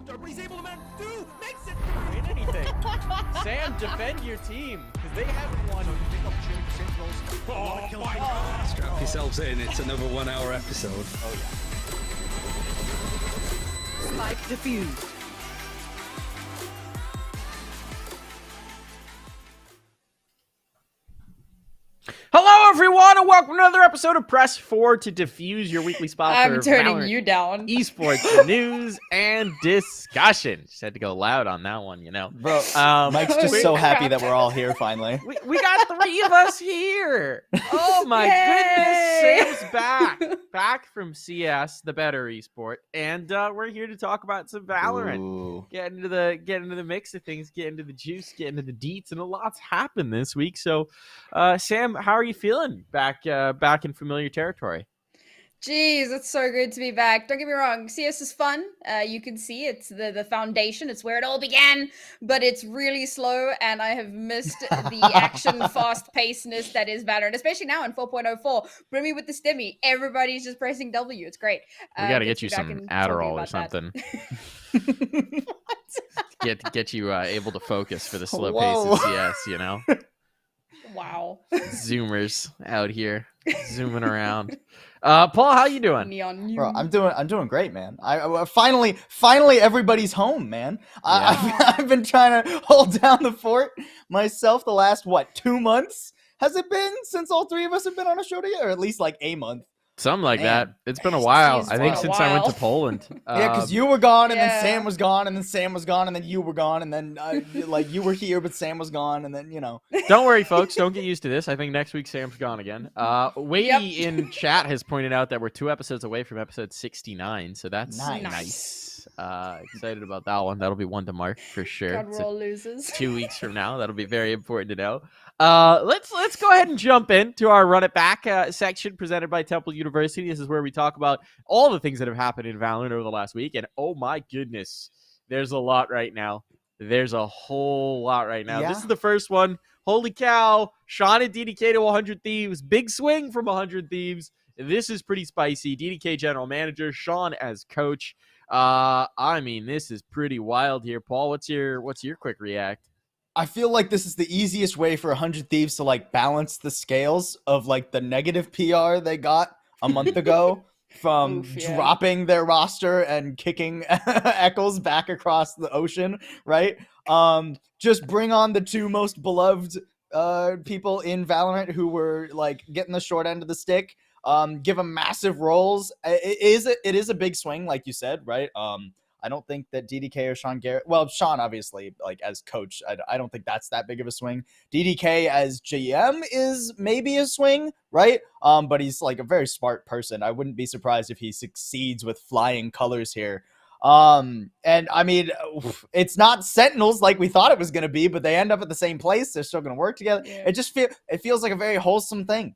But he's able to makes it in anything. Sam, defend your team because they haven't won. Oh, my God. Strap yourselves in. It's another 1 hour episode. Oh, yeah. Spike defused. Hello, everyone, and welcome to another episode of Press 4 to Defuse, your weekly spot for I'm turning Valorant you down. esports news and discussion. Just had to go loud on that one, you know. Bro, Mike's just so happy that we're all here finally. We got 3 of us here. Oh my goodness, Sam's back from CS, the better esport, and we're here to talk about some Valorant. Ooh. Get into the mix of things, get into the juice, get into the deets, and a lot's happened this week. So, Sam, how are you feeling back in familiar territory? Jeez, it's so good to be back. Don't get me wrong, CS is fun. You can see it's the foundation. It's where it all began, but it's really slow, and I have missed the action fast-pacedness that is Valorant, especially now in 4.04. Bring me with the stimmy. Everybody's just pressing W. It's great. We got to get you some Adderall or something. get you able to focus for the slow pace of CS, you know? Wow. Zoomers out here zooming around. Paul, how you doing? Neon. Bro, I'm doing great, man. I finally everybody's home, man. I've been trying to hold down the fort myself the last 2 months. Has it been since all 3 of us have been on a show together, or at least like a month? Something like that. It's been a while. I think since I went to Poland. Yeah, because you were gone, and then Sam was gone, and then Sam was gone, and then you were gone, and then like you were here, but Sam was gone, and then Don't worry, folks. Don't get used to this. I think next week Sam's gone again. Wadey in chat has pointed out that we're 2 episodes away from episode 69, so that's nice. Excited about that one. That'll be one to mark for sure. God, we're all losers. 2 weeks from now. That'll be very important to know. Let's go ahead and jump into our Run It Back section presented by Temple University. This is where we talk about all the things that have happened in Valorant over the last week. And oh my goodness, there's a lot right now. There's a whole lot right now. Yeah. This is the first one. Holy cow. Sean and DDK to 100 Thieves. Big swing from 100 Thieves. This is pretty spicy. DDK general manager, Sean as coach. I mean, this is pretty wild here. Paul, what's your quick react? I feel like this is the easiest way for 100 Thieves to like balance the scales of like the negative PR they got a month ago from dropping their roster and kicking Eccles back across the ocean, right? Just bring on the 2 most beloved people in Valorant who were like getting the short end of the stick. Give them massive roles. It is a big swing, like you said, right? I don't think that DDK or Sean Gares, well, Sean obviously like as coach, I don't think that's that big of a swing. DDK as GM is maybe a swing, right? But he's like a very smart person. I wouldn't be surprised if he succeeds with flying colors here. And I mean, it's not Sentinels like we thought it was going to be, but they end up at the same place. They're still going to work together. Yeah. It feels like a very wholesome thing,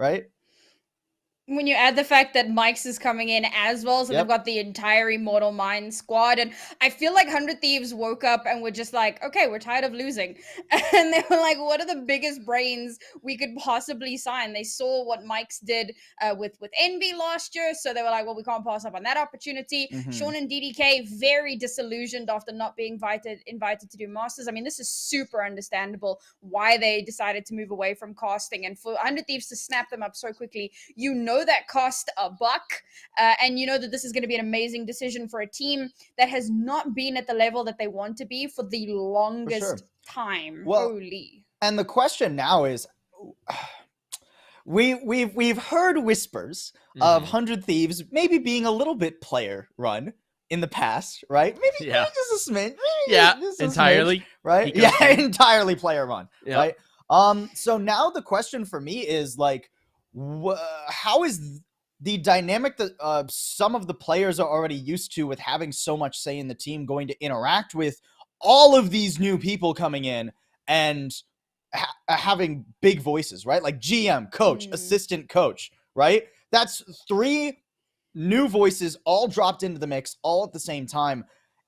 right? When you add the fact that Mike's is coming in as well, so Yep. they've got the entire Immortal Mind squad, and I feel like 100 Thieves woke up and were just like, okay, we're tired of losing. And they were like, what are the biggest brains we could possibly sign? They saw what Mike's did with Envy last year, so they were like, well, we can't pass up on that opportunity. Mhm. Sean and DDK, very disillusioned after not being invited to do Masters. I mean, this is super understandable why they decided to move away from casting, and for 100 Thieves to snap them up so quickly, you know that cost a buck, and you know that this is going to be an amazing decision for a team that has not been at the level that they want to be for the longest time. Well, Holy. And the question now is, we've heard whispers of 100 Thieves maybe being a little bit player run in the past, right? Maybe just a smidge. Just entirely. Smidge, right? Yeah, entirely player run, right? So now the question for me is like, how is the dynamic that some of the players are already used to with having so much say in the team going to interact with all of these new people coming in and having big voices, right? Like GM, coach, assistant coach, right? That's 3 new voices all dropped into the mix all at the same time.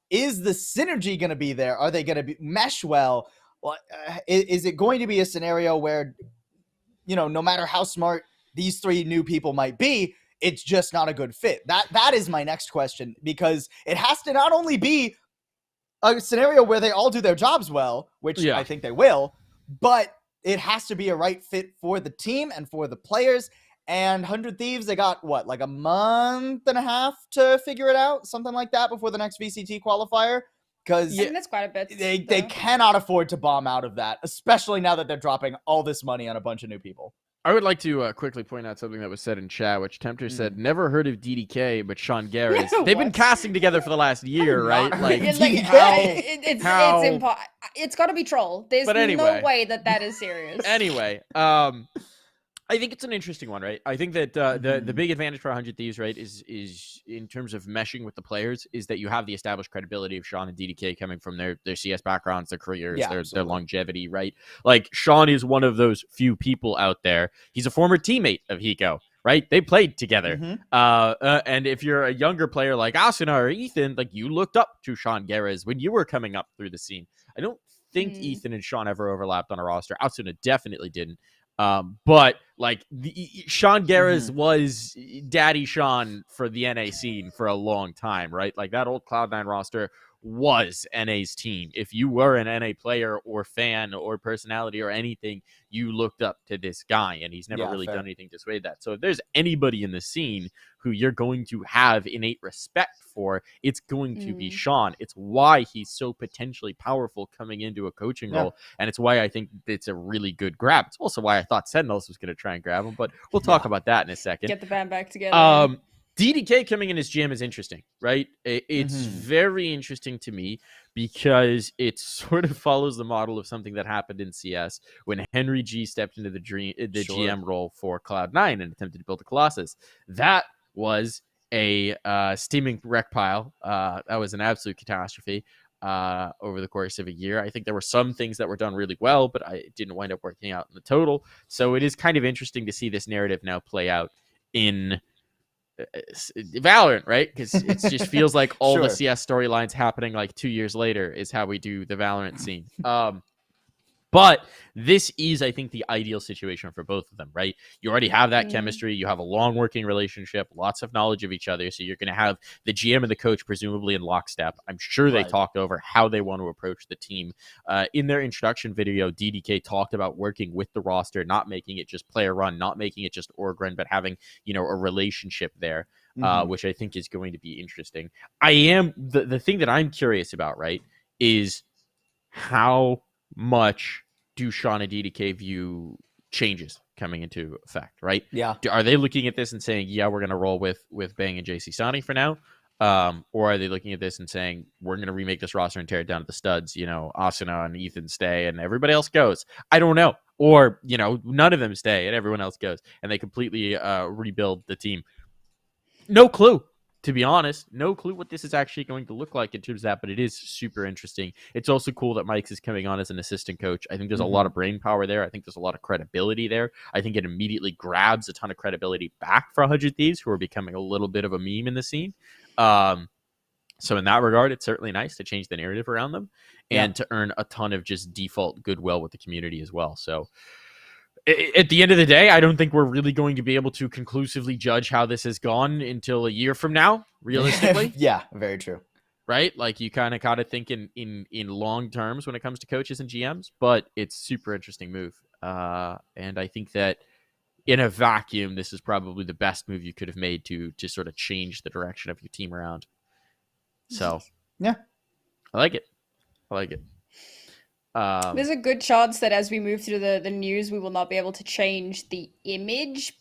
Is the synergy going to be there? Are they going to mesh well? Is it going to be a scenario where, you know, no matter how smart these 3 new people might be, it's just not a good fit? That is my next question, because it has to not only be a scenario where they all do their jobs well, which I think they will, but it has to be a right fit for the team and for the players. And 100 Thieves, they got what, like a month and a half to figure it out, something like that, before the next VCT qualifier. Because that's quite a bit. They cannot afford to bomb out of that, especially now that they're dropping all this money on a bunch of new people. I would like to quickly point out something that was said in chat, which Tempter said, never heard of DDK, but Sean Gares. They've been casting together for the last year, right? Like, it's got to be troll. There's no way that is serious. Anyway, I think it's an interesting one, right? I think that the big advantage for 100 Thieves, right, is in terms of meshing with the players, is that you have the established credibility of Sean and DDK coming from their CS backgrounds, their careers, their longevity, right? Like, Sean is one of those few people out there. He's a former teammate of Hiko, right? They played together. And if you're a younger player like Asuna or Ethan, like, you looked up to Sean Gares when you were coming up through the scene. I don't think Ethan and Sean ever overlapped on a roster. Asuna definitely didn't. But like Sean Gares was Daddy Sean for the NA scene for a long time, right? Like, that old Cloud9 roster was NA's team. If you were an NA player or fan or personality or anything, you looked up to this guy, and he's never really done anything to sway that. So if there's anybody in the scene who you're going to have innate respect for, it's going to be Sean. It's why he's so potentially powerful coming into a coaching role, and it's why I think it's a really good grab. It's also why I thought Sentinels was going to try and grab him, but we'll talk about that in a second. Get the band back together. DDK coming in as GM is interesting, right? It's very interesting to me because it sort of follows the model of something that happened in CS when Henry G stepped into the GM role for Cloud9 and attempted to build a Colossus. That was a steaming wreck pile. That was an absolute catastrophe over the course of a year. I think there were some things that were done really well, but it didn't wind up working out in the total. So it is kind of interesting to see this narrative now play out in Valorant, right? Because it just feels like all the CS storylines happening like 2 years later is how we do the Valorant scene. But this is, I think, the ideal situation for both of them, right? You already have that chemistry. You have a long working relationship, lots of knowledge of each other. So you're going to have the GM and the coach presumably in lockstep. I'm sure they talked over how they want to approach the team. In their introduction video, DDK talked about working with the roster, not making it just player run, not making it just org run, but having, you know, a relationship there, which I think is going to be interesting. The thing that I'm curious about, right, is how much do Sean and DDK view changes coming into effect, right? Yeah. Are they looking at this and saying, yeah, we're going to roll with Bang and JC Sani for now? Or are they looking at this and saying, we're going to remake this roster and tear it down to the studs, you know, Asuna and Ethan stay and everybody else goes? I don't know. Or, you know, none of them stay and everyone else goes and they completely rebuild the team. No clue. to be honest, no clue what this is actually going to look like in terms of that, but it is super interesting. It's also cool that Mike's is coming on as an assistant coach. I think there's a lot of brain power there. I think there's a lot of credibility there. I think it immediately grabs a ton of credibility back for 100 Thieves, who are becoming a little bit of a meme in the scene. So in that regard, it's certainly nice to change the narrative around them and to earn a ton of just default goodwill with the community as well. So at the end of the day, I don't think we're really going to be able to conclusively judge how this has gone until a year from now, realistically. Yeah, very true. Right? Like you kind of think in long terms when it comes to coaches and GMs, but it's super interesting move. And I think that in a vacuum, this is probably the best move you could have made to sort of change the direction of your team around. So yeah, I like it. There's a good chance that as we move through the news, we will not be able to change the image.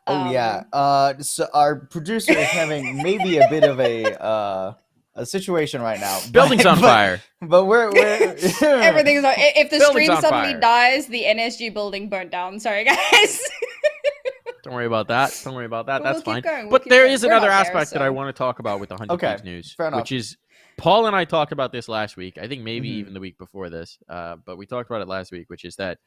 So our producer is having maybe a bit of a situation right now. Building's on fire. But we're everything's on. If the Building's stream on suddenly fire. dies, the NSG building burnt down. Sorry, guys. Don't worry about that. But That's we'll keep fine. going. But there is We're another not there, aspect that I so- want to talk about with the 100 Okay, Thieves news, fair enough. which is Paul and I talked about this last week. I think maybe even the week before this, but we talked about it last week, which is that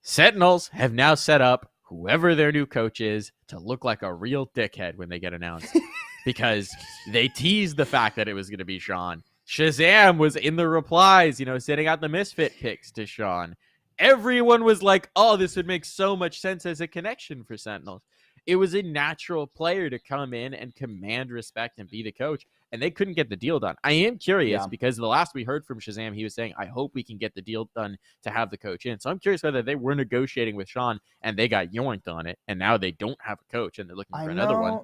Sentinels have now set up whoever their new coach is to look like a real dickhead when they get announced because they teased the fact that it was going to be Sean. Shazam was in the replies, sending out the misfit pics to Sean. Everyone was like, oh, this would make so much sense as a connection for Sentinels. It was a natural player to come in and command respect and be the coach, and they couldn't get the deal done. I am curious because the last we heard from Shazam, he was saying, I hope we can get the deal done to have the coach in. So I'm curious whether they were negotiating with Sean and they got yoinked on it, and now they don't have a coach and they're looking for another one.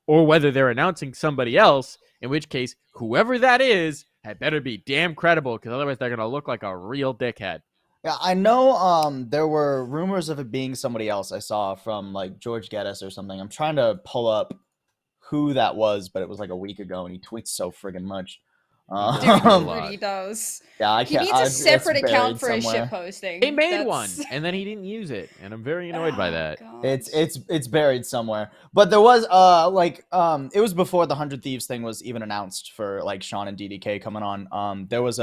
Or whether they're announcing somebody else, in which case, whoever that is had better be damn credible, because otherwise they're going to look like a real dickhead. Yeah, I know there were rumors of it being somebody else I saw from like George Geddes or something. I'm trying to pull up who that was, but it was like a week ago and he tweets so friggin' much. Dude, he really does. Yeah, I He can't. needs a it's separate account buried for his somewhere. shit posting. They made That's- one, and then he didn't use it, and I'm very annoyed by that. God. It's buried somewhere. But there was it was before the 100 Thieves thing was even announced for like Sean and DDK coming on. There was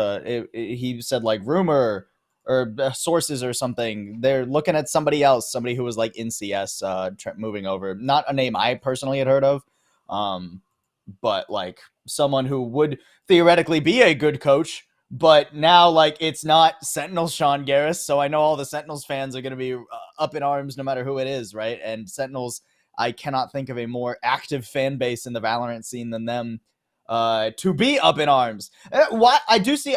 he said like rumor or sources or something. They're looking at somebody else, somebody who was like in CS moving over. Not a name I personally had heard of. But like someone who would theoretically be a good coach, but now like it's not Sentinels Sean Gares, so I know all the Sentinels fans are going to be up in arms no matter who it is, right? And Sentinels, I cannot think of a more active fan base in the Valorant scene than them to be up in arms. Why I do see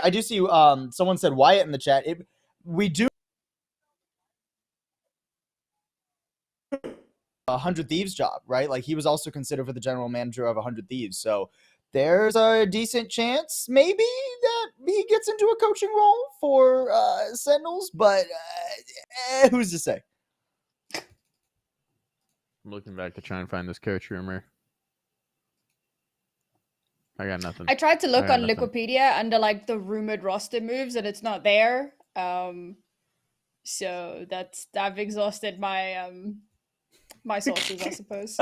someone said Wyatt in the chat. We do 100 Thieves job, right? Like he was also considered for the general manager of 100 Thieves. So there's a decent chance maybe that he gets into a coaching role for Sentinels, but who's to say? I'm looking back to try and find this coach rumor. I got nothing. I tried to look I got on nothing. Wikipedia under like the rumored roster moves, and it's not there. So I've exhausted my my sources, I suppose.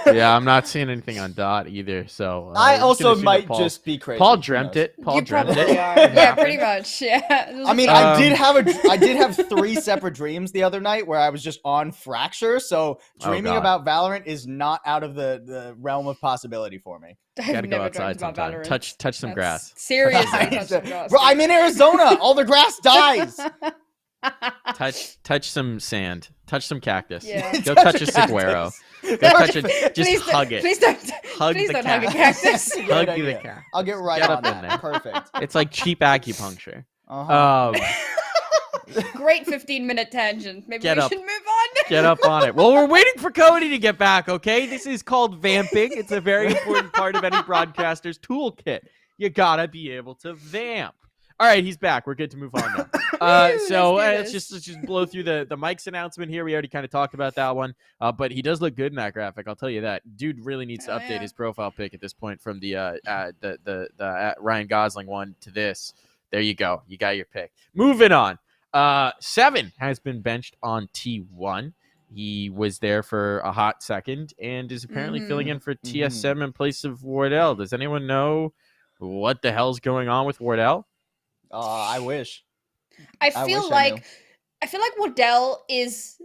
Yeah, I'm not seeing anything on Dot either. So I I'm just gonna also assume that might Paul- just be crazy. Paul Who dreamt knows? it. Paul You dreamt probably it. are. It Yeah, happened. pretty much. Yeah. I mean, I did have 3 separate dreams the other night where I was just on Fracture, so dreaming God. about Valorant is not out of the realm of possibility for me. I've Gotta go never outside dreamt about sometime. Valorant. Touch some That's grass. Seriously, touch some grass. Bro, I'm in Arizona. All the grass dies. Touch some sand. Touch some cactus. Yeah. Go touch a saguaro. Go touch it. Just Please hug don't, it. Please don't. Hug please the don't hug a cactus. cactus. Great Hug the idea. cat. I'll get right Get on up in that. there. Perfect. It's like cheap acupuncture. Uh-huh. Great 15-minute tangent. Maybe Get we up. should move on. Get up on it. Well, we're waiting for Cody to get back, okay? This is called vamping. It's a very important part of any broadcaster's toolkit. You gotta be able to vamp. All right, he's back. We're good to move on now. Let's do Let's this. just blow through the Mike's announcement here. We already kind of talked about that one, but he does look good in that graphic. I'll tell you that. Dude really needs to Oh, update yeah. his profile pic at this point from the Ryan Gosling one to this. There you go. You got your pick. Moving on. 7 has been benched on T1. He was there for a hot second and is apparently filling in for Mhm. TSM in place of Wardell. Does anyone know what the hell's going on with Wardell? I wish. I I feel wish I knew. like Wardell is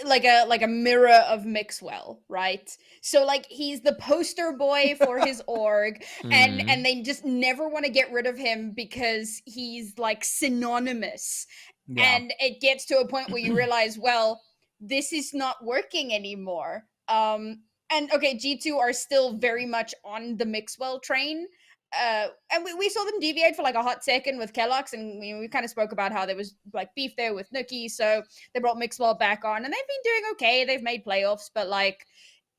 like a mirror of Mixwell, right? So like he's the poster boy for his org, Mhm. and they just never want to get rid of him because he's like synonymous. Yeah. And it gets to a point where you realize, well, this is not working anymore. And okay, G2 are still very much on the Mixwell train. And we saw them deviate for like a hot second with Kellogg's, and we kind of spoke about how there was like beef there with Nookie, so they brought Mixwell back on, and they've been doing okay. They've made playoffs, but like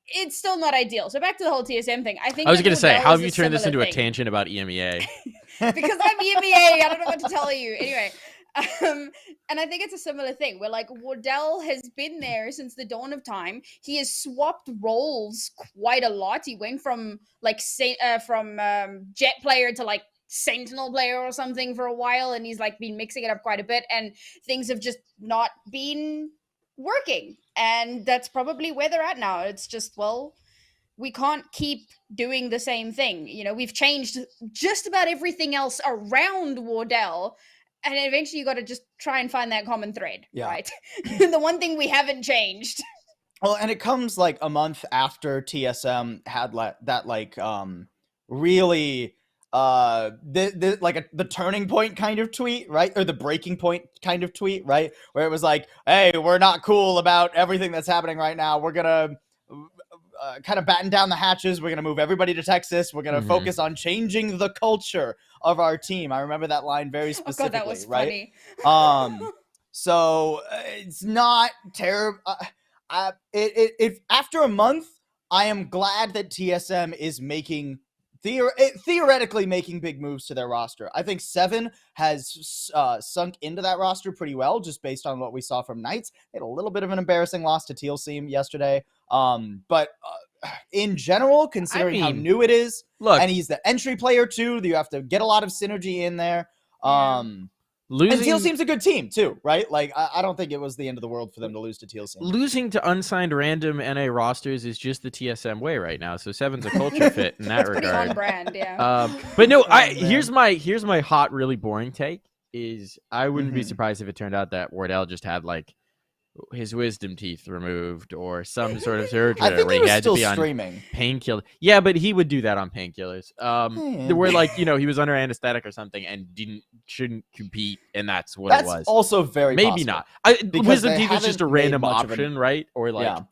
it's still not ideal. So back to the whole TSM thing. I think I was going to say, Wardell how have is you a turned this into similar a thing. tangent about EMEA? Because I'm EMEA. I don't know what to tell you. Anyway, and I think it's a similar thing where like Wardell has been there since the dawn of time. He has swapped roles quite a lot. He went from like jet player to like sentinel player or something for a while, and he's like been mixing it up quite a bit, and things have just not been working. And that's probably where they're at now. It's just, well, we can't keep doing the same thing. You know, we've changed just about everything else around Wardell, and eventually you got to just try and find that common thread, right? The one thing we haven't changed. Well, and it comes like a month after TSM had that like really the turning point kind of tweet, right? Or the breaking point kind of tweet, right? Where it was like, hey, we're not cool about everything that's happening right now. We're gonna kind of batten down the hatches. We're gonna move everybody to Texas. We're gonna focus on changing the culture of our team. I remember that line very specifically. Oh God, that was right? funny. So it's not terrible. If after a month, I am glad that TSM is making theoretically making big moves to their roster. I think Seven has sunk into that roster pretty well, just based on what we saw from Knights. They had a little bit of an embarrassing loss to Teal Seam yesterday. But in general, considering how new it is, and he's the entry player too, you have to get a lot of synergy in there. And Teal Seam's a good team too, right? Like I don't think it was the end of the world for them to lose to Teal Seam. Losing to unsigned random NA rosters is just the TSM way right now. So Seven's a culture fit in that regard. Pretty on brand, yeah. But no, here's my hot, really boring take. Is I wouldn't be surprised if it turned out that Wardell just had like his wisdom teeth removed or some sort of surgery. I think where he was had still to be streaming. On painkiller. Yeah, but he would do that on painkillers. Where like he was under anesthetic or something and shouldn't compete, and that's what it was. That's also very maybe possible. not. Wisdom teeth is just a random option, right? Or like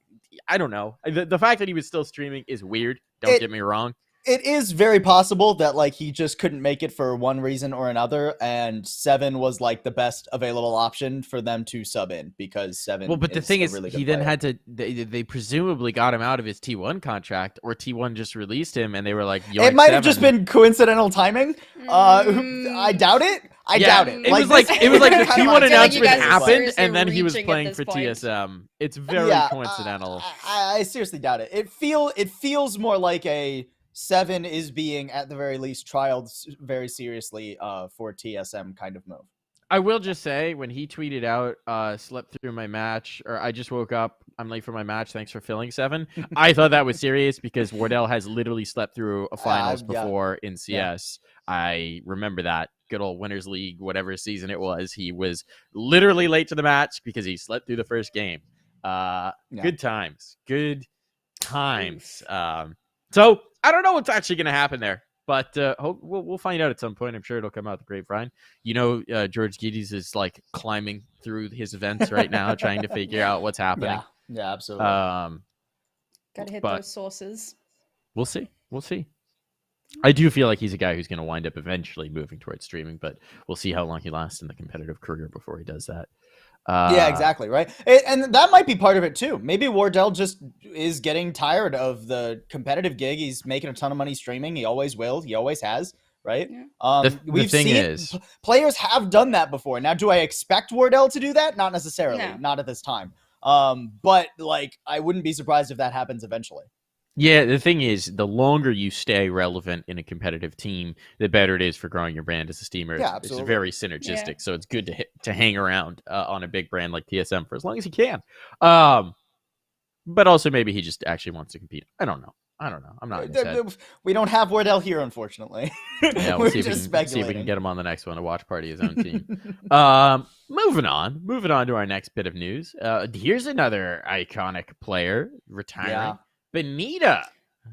I don't know. The fact that he was still streaming is weird. Don't get me wrong. It is very possible that like he just couldn't make it for one reason or another, and Seven was like the best available option for them to sub in because Seven. Well, but the thing is, really he then had to. They presumably got him out of his T1 contract, or T1 just released him, and they were like, "It might have just been coincidental timing." I doubt it. I doubt it. It was like the T1 announcement happened, and then he was playing for TSM. It's very coincidental. I seriously doubt it. It feels more like a Seven is being at the very least trialed very seriously for TSM kind of move. I will just say when he tweeted out, slept through my match, or I just woke up, I'm late for my match, thanks for filling 7. I thought that was serious because Wardell has literally slept through a finals before in CS. Yeah. I remember that. Good old Winners League, whatever season it was. He was literally late to the match because he slept through the first game. Good times. Good times. So I don't know what's actually going to happen there, but we'll find out at some point. I'm sure it'll come out the grapevine. George Geddes is like climbing through his events right now, trying to figure out what's happening. Yeah, absolutely. Gotta hit those sources. We'll see. I do feel like he's a guy who's going to wind up eventually moving towards streaming, but we'll see how long he lasts in the competitive career before he does that. Yeah, exactly, right? And that might be part of it too. Maybe Wardell just is getting tired of the competitive gig. He's making a ton of money streaming. He always will. He always has, right? Yeah. The thing is, players have done that before. Now, do I expect Wardell to do that? Not necessarily. No. Not at this time. But like, I wouldn't be surprised if that happens eventually. Yeah, the thing is, the longer you stay relevant in a competitive team, the better it is for growing your brand as a steamer. Yeah, it's very synergistic, so it's good to hang around on a big brand like TSM for as long as you can. but also maybe he just actually wants to compete. I don't know. I'm not in his head. We don't have Wardell here, unfortunately. Yeah, we'll We're see if, just we can, see if we can speculating. get him on the next one to watch party his own team. Moving on to our next bit of news. Here's another iconic player retiring. Yeah. Benita.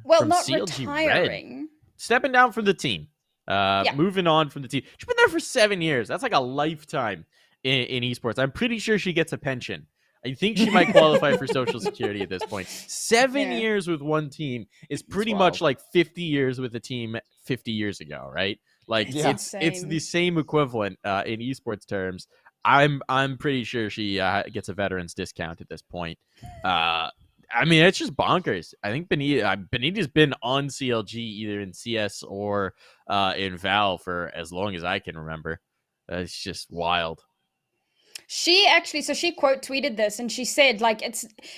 Well, from not CLG retiring. stepping down from the team. Moving on from the team. She's been there for 7 years. That's like a lifetime in esports. I'm pretty sure she gets a pension. I think she might qualify for Social Security at this point. 7 years with one team is pretty much like 50 years with a team 50 years ago, right? Like it's the same equivalent in esports terms. I'm pretty sure she gets a veterans discount at this point. I mean, it's just bonkers. I think Benita's been on CLG either in CS or in Val for as long as I can remember. It's just wild. She quote tweeted this and she said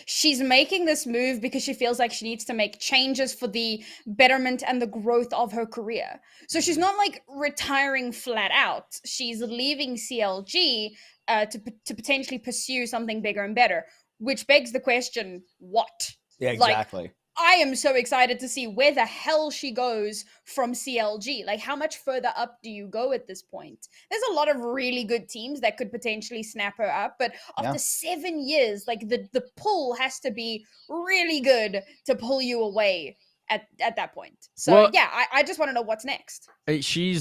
she's making this move because she feels like she needs to make changes for the betterment and the growth of her career. So she's not like retiring flat out. She's leaving CLG to potentially pursue something bigger and better, which begs the question, what? Yeah, exactly. I am so excited to see where the hell she goes from CLG. Like, how much further up do you go at this point? There's a lot of really good teams that could potentially snap her up, but after 7 years, like the pull has to be really good to pull you away at that point. So I just want to know what's next. She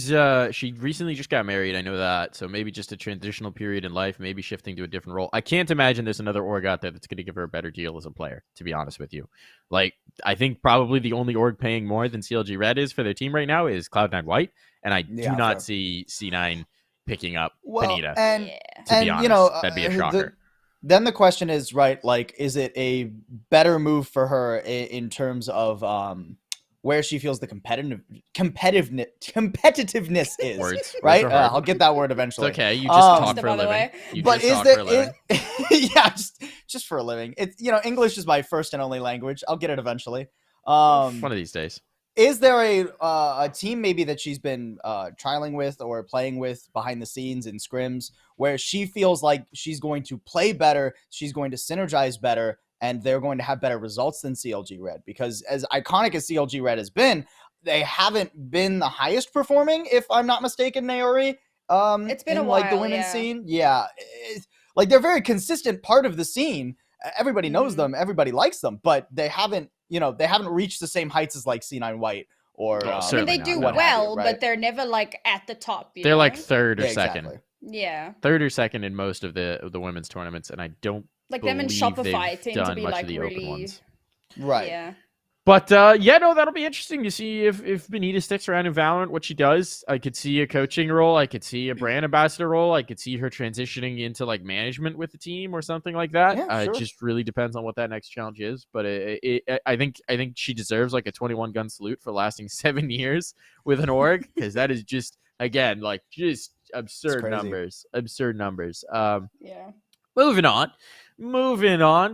recently just got married. I know that. So maybe just a transitional period in life, maybe shifting to a different role. I can't imagine there's another org out there that's going to give her a better deal as a player, to be honest with you. Like, I think probably the only org paying more than CLG Red is for their team right now is Cloud9 White. And I do not see C9 picking up Benita. To be honest, that'd be a shocker. Then the question is, right, like, is it a better move for her in terms of where she feels the competitiveness is, words right? are I'll get that word eventually. It's okay. You just talk for a living. Yeah, just for a living. It's, English is my first and only language. I'll get it eventually. One of these days. Is there a team maybe that she's been trialing with or playing with behind the scenes in scrims where she feels like she's going to play better, she's going to synergize better, and they're going to have better results than CLG Red? Because as iconic as CLG Red has been, they haven't been the highest performing, if I'm not mistaken, Naori. It's been a while, like the women's scene. Yeah. Like, they're a very consistent part of the scene. Everybody knows them, everybody likes them, but they haven't reached the same heights as like C9 White or I mean, they do well, but they're never like at the top. They're like third or second. Exactly. Yeah. Third or second in most of the women's tournaments, and I don't like them and Shopify tend to be like the really open ones. Right. Yeah. But that'll be interesting to see if Benita sticks around in Valorant, what she does. I could see a coaching role. I could see a brand ambassador role. I could see her transitioning into like management with the team or something like that. Yeah, sure. It just really depends on what that next challenge is. But I think she deserves like a 21 gun salute for lasting 7 years with an org, because that is just, again, like just absurd numbers. Yeah. Moving on.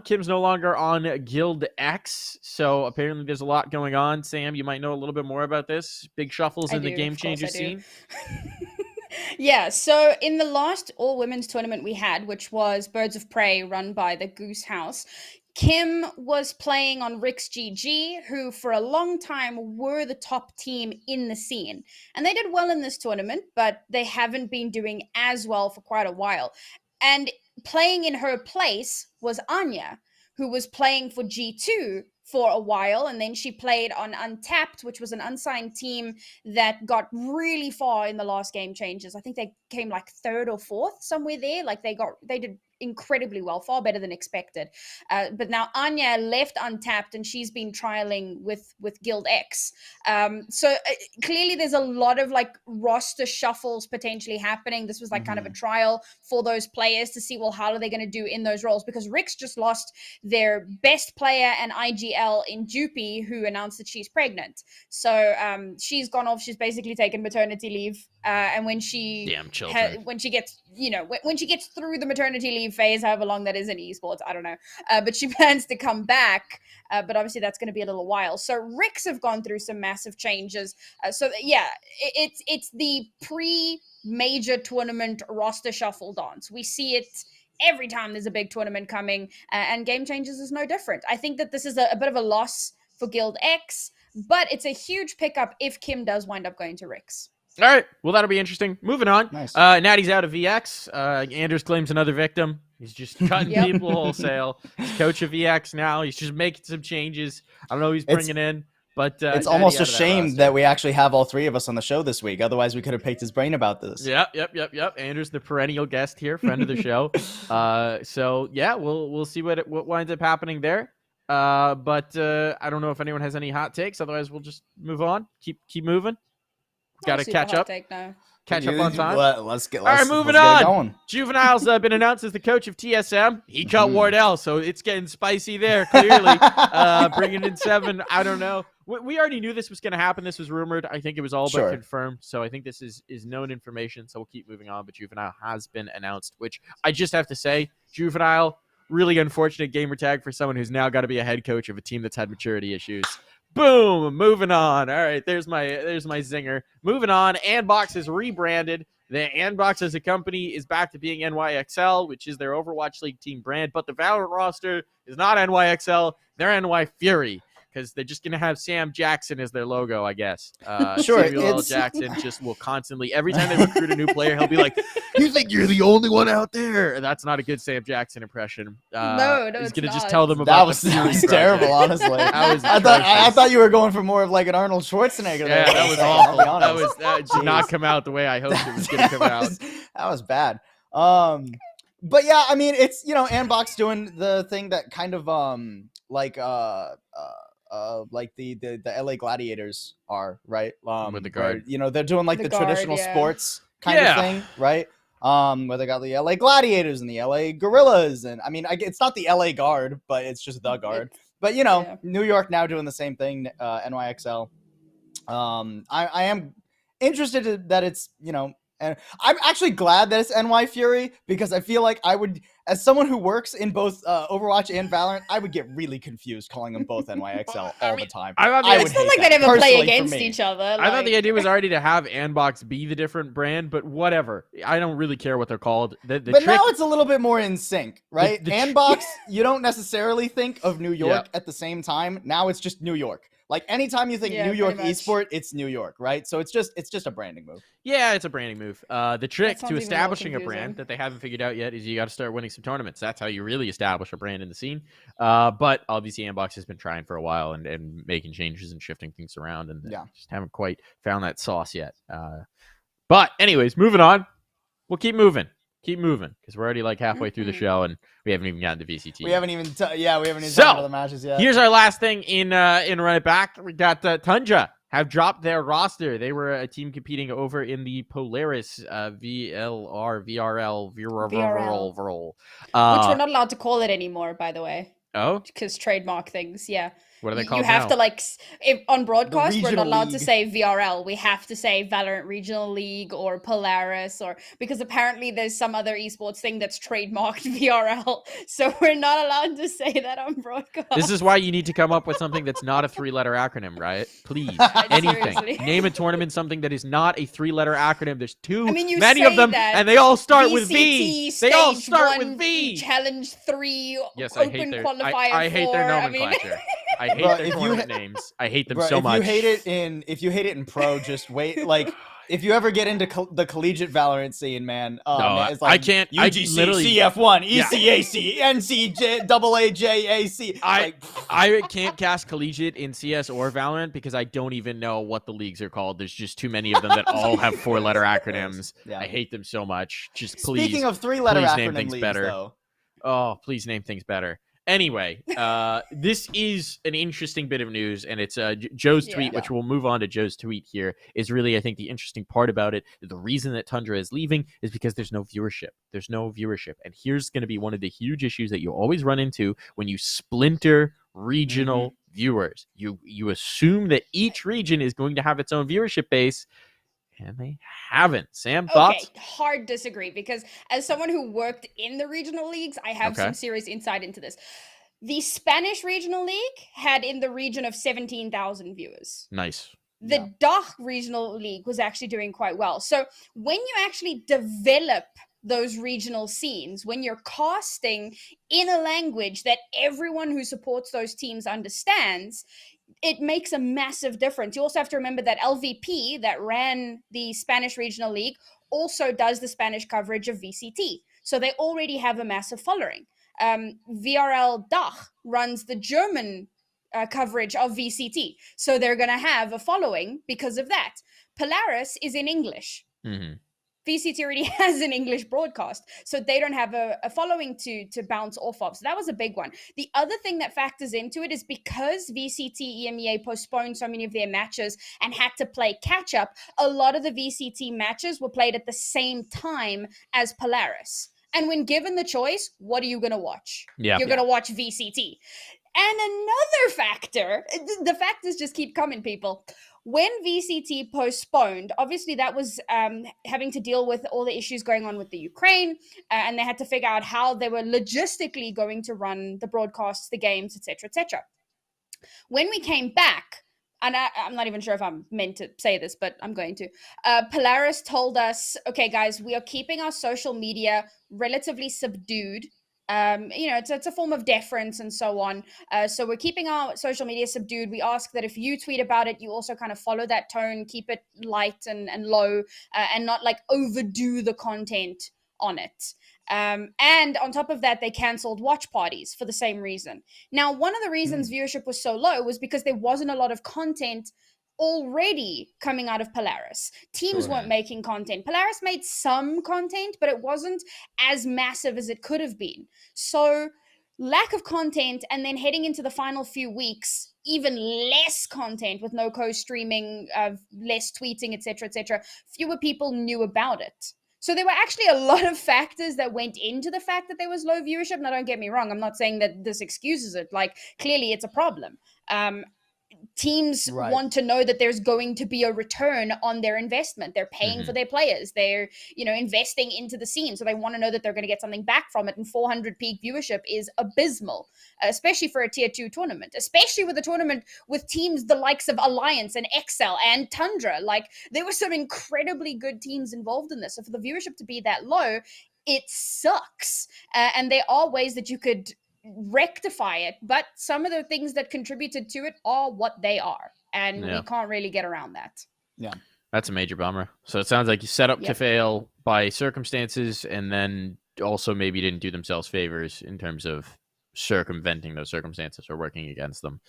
Kim's no longer on Guild X, so apparently there's a lot going on. Sam, you might know a little bit more about this. Big shuffles in the game changer scene. Yeah, so in the last all-women's tournament we had, which was Birds of Prey run by the Goose House, Kim was playing on Rix GG, who for a long time were the top team in the scene. And they did well in this tournament, but they haven't been doing as well for quite a while. And playing in her place was Anya, who was playing for G2 for a while, and then she played on Untapped, which was an unsigned team that got really far in the last game changes. I think they came like third or fourth, somewhere there. Like they did incredibly well, far better than expected. But now Anya left Untapped and she's been trialing with Guild X. So clearly there's a lot of like roster shuffles potentially happening. This was like kind of a trial for those players to see, well, how are they going to do in those roles? Because Rix just lost their best player and IGL in Jupy, who announced that she's pregnant. So she's gone off. She's basically taken maternity leave. And when she when she gets through the maternity leave phase, however long that is in esports, I don't know, but she plans to come back, but obviously that's going to be a little while. So Rix have gone through some massive changes. It's the pre-major tournament roster shuffle dance. We see it every time there's a big tournament coming, and Game Changers is no different. I think that this is a bit of a loss for Guild X, but it's a huge pickup if Kim does wind up going to Rix. All right. Well, that'll be interesting. Moving on. Nice. Natty's out of VX. Anders claims another victim. He's just cutting Yep. people wholesale. He's coach of VX now. He's just making some changes. I don't know who he's bringing in, but it's Natty almost out a of that shame roster. that we actually have all three of us on the show this week. Otherwise, we could have picked his brain about this. Yep. Anders, the perennial guest here, friend of the show. So yeah, we'll see what winds up happening there. But I don't know if anyone has any hot takes. Otherwise, we'll just move on. Keep moving. Got to catch up. Catch up on time. Let's get. All right, moving let's on. get it going. Juvenile's been announced as the coach of TSM. He cut Wardell, so it's getting spicy there, clearly. Bringing in 7, I don't know. We already knew this was going to happen. This was rumored. I think it was all but confirmed, so I think this is known information, so we'll keep moving on. But Juvenile has been announced, which I just have to say, Juvenile, really unfortunate gamer tag for someone who's now got to be a head coach of a team that's had maturity issues. Boom, moving on. All right, there's my zinger. Moving on, Andbox is rebranded. The Andbox as a company is back to being NYXL, which is their Overwatch League team brand, but the Valorant roster is not NYXL, they're NY Fury, because they're just going to have Sam Jackson as their logo, I guess. Sure, Samuel L. Jackson just will constantly, every time they recruit a new player, he'll be like, you think you're the only one out there? And that's not a good Sam Jackson impression. No, he's it's going to just not. tell them about That was terrible, honestly. That was I thought you were going for more of like an Arnold Schwarzenegger. Yeah, that was awful. That did not come out the way I hoped it was going to come out. That was bad. But yeah, I mean, it's, Andbox doing the thing that kind of like the LA Gladiators are, right? With the guard. Where, they're doing like the guard, traditional yeah. sports kind of thing, right? Where they got the LA Gladiators and the LA Gorillas, and I mean, it's not the LA Guard, but it's just the Guard. But New York now doing the same thing, NYXL. I am interested that it's and I'm actually glad that it's NY Fury, because I feel like I would, as someone who works in both Overwatch and Valorant, I would get really confused calling them both NYXL all the time. It's not like they'd ever play against each other. I thought the idea was already to have Andbox be the different brand, but whatever. I don't really care what they're called. But now it's a little bit more in sync, right? Andbox, you don't necessarily think of New York at the same time. Now it's just New York. Like anytime you think New York esport, it's New York, right? So it's just a branding move. Yeah, it's a branding move. The trick to establishing a confusing. brand that they haven't figured out yet is you got to start winning some tournaments. That's how you really establish a brand in the scene. But obviously, Andbox has been trying for a while and making changes and shifting things around, and just haven't quite found that sauce yet. But anyways, moving on. We'll keep moving. Because we're already like halfway through the show and we haven't even gotten to VCT. We haven't even talked about the matches yet. Here's our last thing in Run It Back. We got Tundra have dropped their roster. They were a team competing over in the Polaris VRL. Which we're not allowed to call it anymore, by the way. Oh? Because trademark things, yeah. What are they called You have now? to if on broadcast we're not allowed League. to say VRL. We have to say Valorant Regional League or Polaris, or because apparently there's some other esports thing that's trademarked VRL. So we're not allowed to say that on broadcast. This is why you need to come up with something that's not a 3-letter acronym, right? Please. Anything. Seriously. Name a tournament something that is not a 3-letter acronym. There's too you many say of them, that. and they all start with VCT, V. They all Stage start 1, with V. Challenge 3, Yes, I hate Open their Qualifier I hate their 4. I mean- nomenclature. I hate Bro, their if you tournament names. I hate them Bro, so much. If you hate it in pro, just wait. Like, if you ever get into the collegiate Valorant scene, man, man, it's like I can't. UGC, I literally, CF1, ECAC, NCJ, AAJAC. I can't cast collegiate in CS or Valorant because I don't even know what the leagues are called. There's just too many of them that all have 4-letter acronyms. Yeah. I hate them so much. Just please. Speaking of 3-letter please acronym name things leagues, better. though. Oh, please name things better. Anyway, this is an interesting bit of news, and it's Joe's tweet, which we'll move on to Joe's tweet here, is really, I think, the interesting part about it. The reason that Tundra is leaving is because there's no viewership. There's no viewership. And here's going to be one of the huge issues that you always run into when you splinter regional viewers. You assume that each region is going to have its own viewership base, and they haven't. Sam, thoughts? Okay, hard disagree, because as someone who worked in the regional leagues, I have some serious insight into this. The Spanish regional league had in the region of 17,000 viewers. Nice. The DACH regional league was actually doing quite well. So when you actually develop those regional scenes, when you're casting in a language that everyone who supports those teams understands, it makes a massive difference. You also have to remember that LVP, that ran the Spanish Regional League, also does the Spanish coverage of VCT. So they already have a massive following. VRL Dach runs the German coverage of VCT. So they're going to have a following because of that. Polaris is in English. Mm-hmm. VCT already has an English broadcast, so they don't have a following to bounce off of. So that was a big one. The other thing that factors into it is because VCT EMEA postponed so many of their matches and had to play catch up, a lot of the VCT matches were played at the same time as Polaris. And when given the choice, what are you going to watch? Yeah. You're going to watch VCT. And another factor, the factors just keep coming, people. When VCT postponed, obviously that was having to deal with all the issues going on with the Ukraine, and they had to figure out how they were logistically going to run the broadcasts, the games, etc., etc. When we came back, and I'm not even sure if I'm meant to say this, but I'm going to. Polaris told us, okay, guys, we are keeping our social media relatively subdued. It's a form of deference and so on. So we're keeping our social media subdued. We ask that if you tweet about it, you also kind of follow that tone, keep it light and low, and not like overdo the content on it. And on top of that, they canceled watch parties for the same reason. Now, one of the reasons viewership was so low was because there wasn't a lot of content already coming out of Polaris. Teams weren't making content. Polaris made some content, but it wasn't as massive as it could have been. So lack of content, and then heading into the final few weeks, even less content with no co-streaming, less tweeting, etc., etc. Fewer people knew about it. So there were actually a lot of factors that went into the fact that there was low viewership. Now, don't get me wrong. I'm not saying that this excuses it. Like, clearly it's a problem. Teams want to know that there's going to be a return on their investment. They're paying for their players. They're, investing into the scene. So they want to know that they're going to get something back from it. And 400 peak viewership is abysmal, especially for a tier 2 tournament, especially with a tournament with teams the likes of Alliance and Excel and Tundra. Like, there were some incredibly good teams involved in this. So for the viewership to be that low, it sucks. And there are ways that you could rectify it, but some of the things that contributed to it are what they are, and we can't really get around that. That's a major bummer. So it sounds like you set up to fail by circumstances, and then also maybe didn't do themselves favors in terms of circumventing those circumstances or working against them.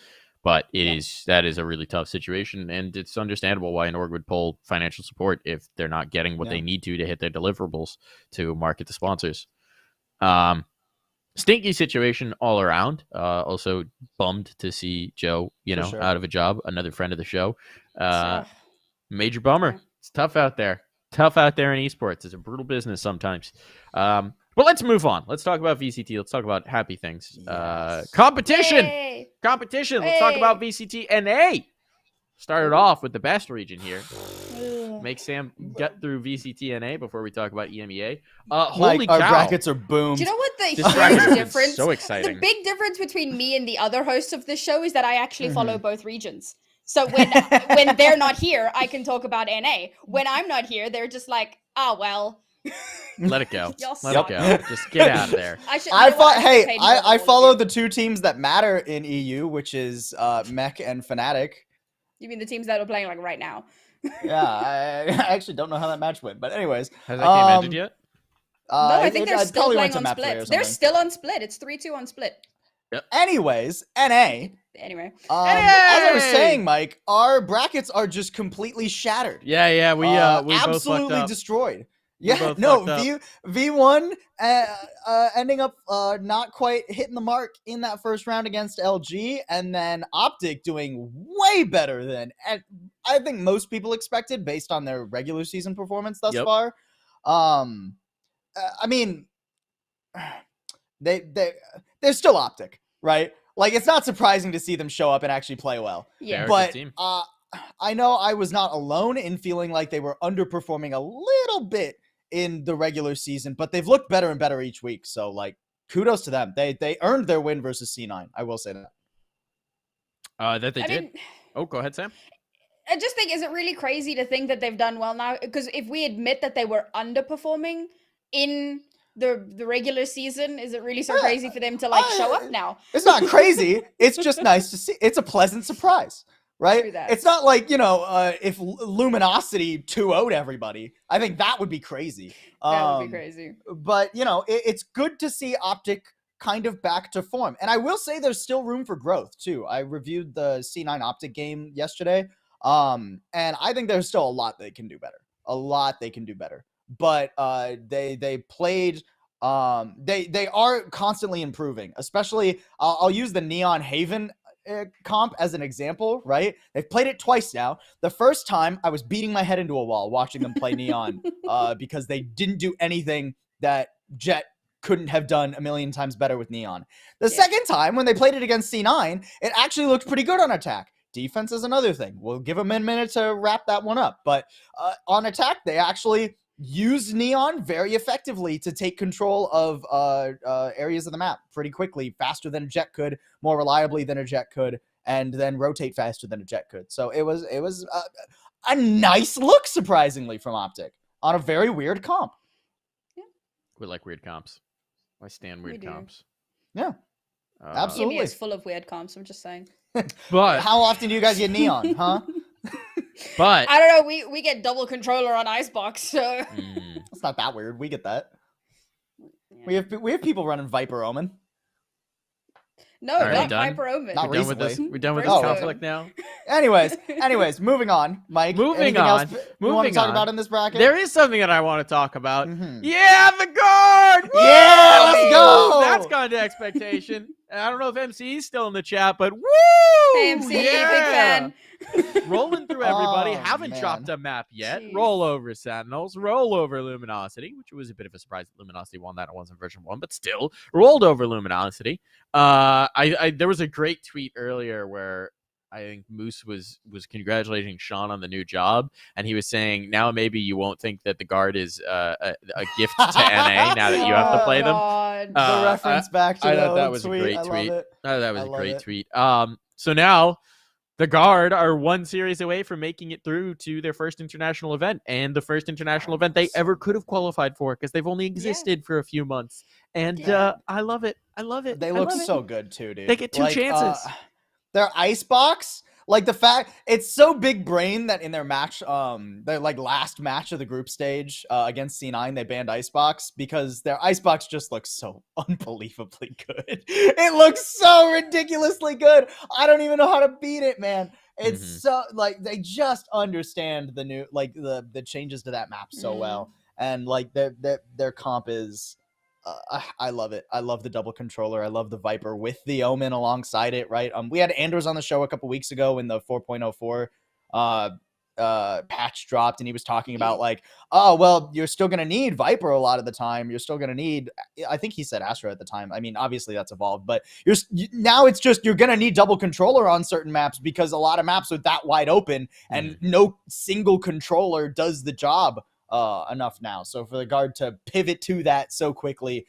But that is a really tough situation, and it's understandable why an org would pull financial support if they're not getting what they need to hit their deliverables to market to sponsors. Stinky situation all around. Also bummed to see Joe, out of a job. Another friend of the show. Major bummer. It's tough out there. Tough out there in esports. It's a brutal business sometimes. But let's move on. Let's talk about VCT. Let's talk about happy things. Competition. Yay! Competition. Let's talk about VCT NA. Started off with the best region here. Make Sam get through VCT NA before we talk about EMEA. Holy cow. Our brackets are boomed. Do you know what the This bracket huge is difference? so exciting. The big difference between me and the other hosts of this show is that I actually follow both regions. So when they're not here, I can talk about NA. When I'm not here, they're just like, well. Let it go. Y'all Let suck. it go. Just get out of there. I follow the two teams that matter in EU, which is Mech and Fnatic. You mean the teams that are playing like right now? Yeah, I actually don't know how that match went, but anyways. Has that game ended yet? No, I think they're still probably playing went to on map 3 or split. They're something. still on split. It's 3-2 on split. Anyways, NA. Anyway. As I was saying, Mike, our brackets are just completely shattered. Yeah, we both absolutely fucked up. destroyed. We Yeah, both no, fucked up. V1 ending up not quite hitting the mark in that first round against LG, and then Optic doing way better than I think most people expected based on their regular season performance thus far. I mean, they're still Optic, right? Like, it's not surprising to see them show up and actually play well. Yeah. But I know I was not alone in feeling like they were underperforming a little bit in the regular season, but they've looked better and better each week. So, like, kudos to them. They earned their win versus C9. I will say that. That they did. Go ahead, Sam. I just think, is it really crazy to think that they've done well now? Because if we admit that they were underperforming, in the regular season? Is it really so crazy for them to like show up now? It's not crazy. It's just nice to see. It's a pleasant surprise, right? True that. It's not like, if Luminosity 2-0'd everybody. I think that would be crazy. That would be crazy. But, it's good to see Optic kind of back to form. And I will say there's still room for growth, too. I reviewed the C9 Optic game yesterday, and I think there's still a lot they can do better. A lot they can do better. But they played... they are constantly improving, especially I'll use the Neon Haven comp as an example, right? They've played it twice now. The first time I was beating my head into a wall watching them play Neon because they didn't do anything that Jet couldn't have done a million times better with Neon. The second time when they played it against C9, it actually looked pretty good on attack. Defense is another thing. We'll give them a minute to wrap that one up. But on attack, they actually used Neon very effectively to take control of areas of the map pretty quickly, faster than a Jet could, more reliably than a Jet could, and then rotate faster than a Jet could. So it was a nice look, surprisingly, from Optic on a very weird comp. Yeah. We like weird comps. I stand weird comps. Yeah, absolutely. EMEA is full of weird comps, I'm just saying. But how often do you guys get Neon, huh? But I don't know, we get double controller on Icebox, so It's not that weird. We get that. Yeah. We have people running Viper Omen. No, Are we not done? Viper Omen. Not we're done with this. recently. We're done with Oh, this okay. conflict now. Anyways, moving on, Mike. Moving anything on. else you want to talk about in this bracket? There is something that I want to talk about. Mhm. Yeah, the guard. Yeah, Woo! let's go! That's gone to expectation. And I don't know if MC is still in the chat, but woo! Hey, MC, big fan. Rolling through everybody. Oh, Haven't man. chopped a map yet. Jeez. Roll over Sentinels. Roll over Luminosity, which was a bit of a surprise that Luminosity won that. It wasn't version 1, but still rolled over Luminosity. There was a great tweet earlier where I think Moose was congratulating Sean on the new job, and he was saying, now maybe you won't think that the guard is a gift to NA now that you have to play them. God. The reference back to I the thought that old was a tweet. great I love tweet. it. Oh, that was I a love great it. tweet. So now the guard are one series away from making it through to their first international event, and the first international event they ever could have qualified for because they've only existed for a few months. And I love it. I love it. They I look love it. so good too, dude. They get two chances. Their Icebox, like the fact it's so big brain that in their match, their like last match of the group stage against C9, they banned Icebox because their Icebox just looks so unbelievably good. It looks so ridiculously good. I don't even know how to beat it, man. It's so like they just understand the new the changes to that map so well, and like their comp is. I love it. I love the double controller. I love the Viper with the Omen alongside it, right? We had Anders on the show a couple weeks ago when the 4.04 patch dropped, and he was talking about like, oh, well, you're still going to need Viper a lot of the time. You're still going to need, I think he said Astra at the time. I mean, obviously that's evolved, but now it's just, you're going to need double controller on certain maps because a lot of maps are that wide open and no single controller does the job enough now. So for the guard to pivot to that so quickly,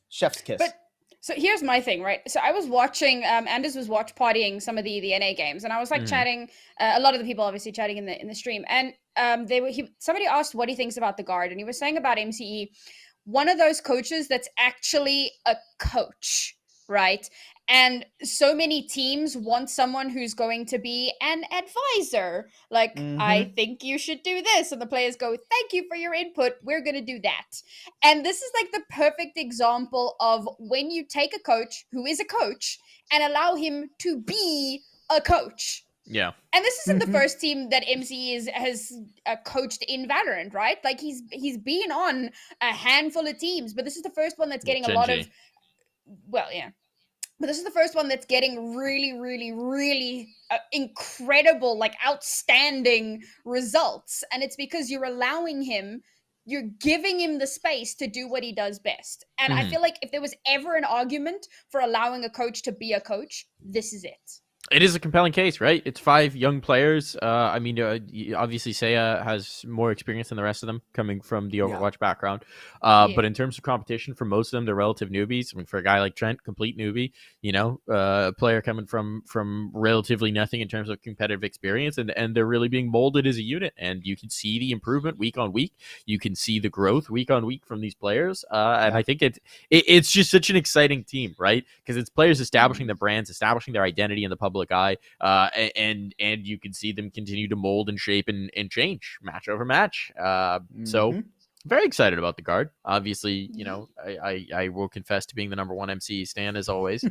chef's kiss. But so here's my thing, right? So I was watching, Anders was watch partying some of the NA games, and I was like chatting. A lot of the people obviously chatting in the stream, and somebody asked what he thinks about the guard, and he was saying about MCE, one of those coaches that's actually a coach, right? And so many teams want someone who's going to be an advisor. Like, I think you should do this. And the players go, thank you for your input. We're going to do that. And this is like the perfect example of when you take a coach who is a coach and allow him to be a coach. Yeah. And this isn't the first team that MC has coached in Valorant, right? Like he's been on a handful of teams, but this is the first one that's getting a lot of, well, yeah. But this is the first one that's getting really, really, really incredible, like outstanding results. And it's because you're allowing him, you're giving him the space to do what he does best. And I feel like if there was ever an argument for allowing a coach to be a coach, this is it. It is a compelling case, right? It's 5 young players. I mean, obviously, Seiya has more experience than the rest of them coming from the Overwatch background. But in terms of competition, for most of them, they're relative newbies. I mean, for a guy like Trent, complete newbie, a player coming from relatively nothing in terms of competitive experience. And they're really being molded as a unit. And you can see the improvement week on week. You can see the growth week on week from these players. And I think it's just such an exciting team, right? Because it's players establishing their brands, establishing their identity in the public eye, and you can see them continue to mold and shape and change match over match. So very excited about the Guard. Obviously, I will confess to being the number 1 MC stan as always.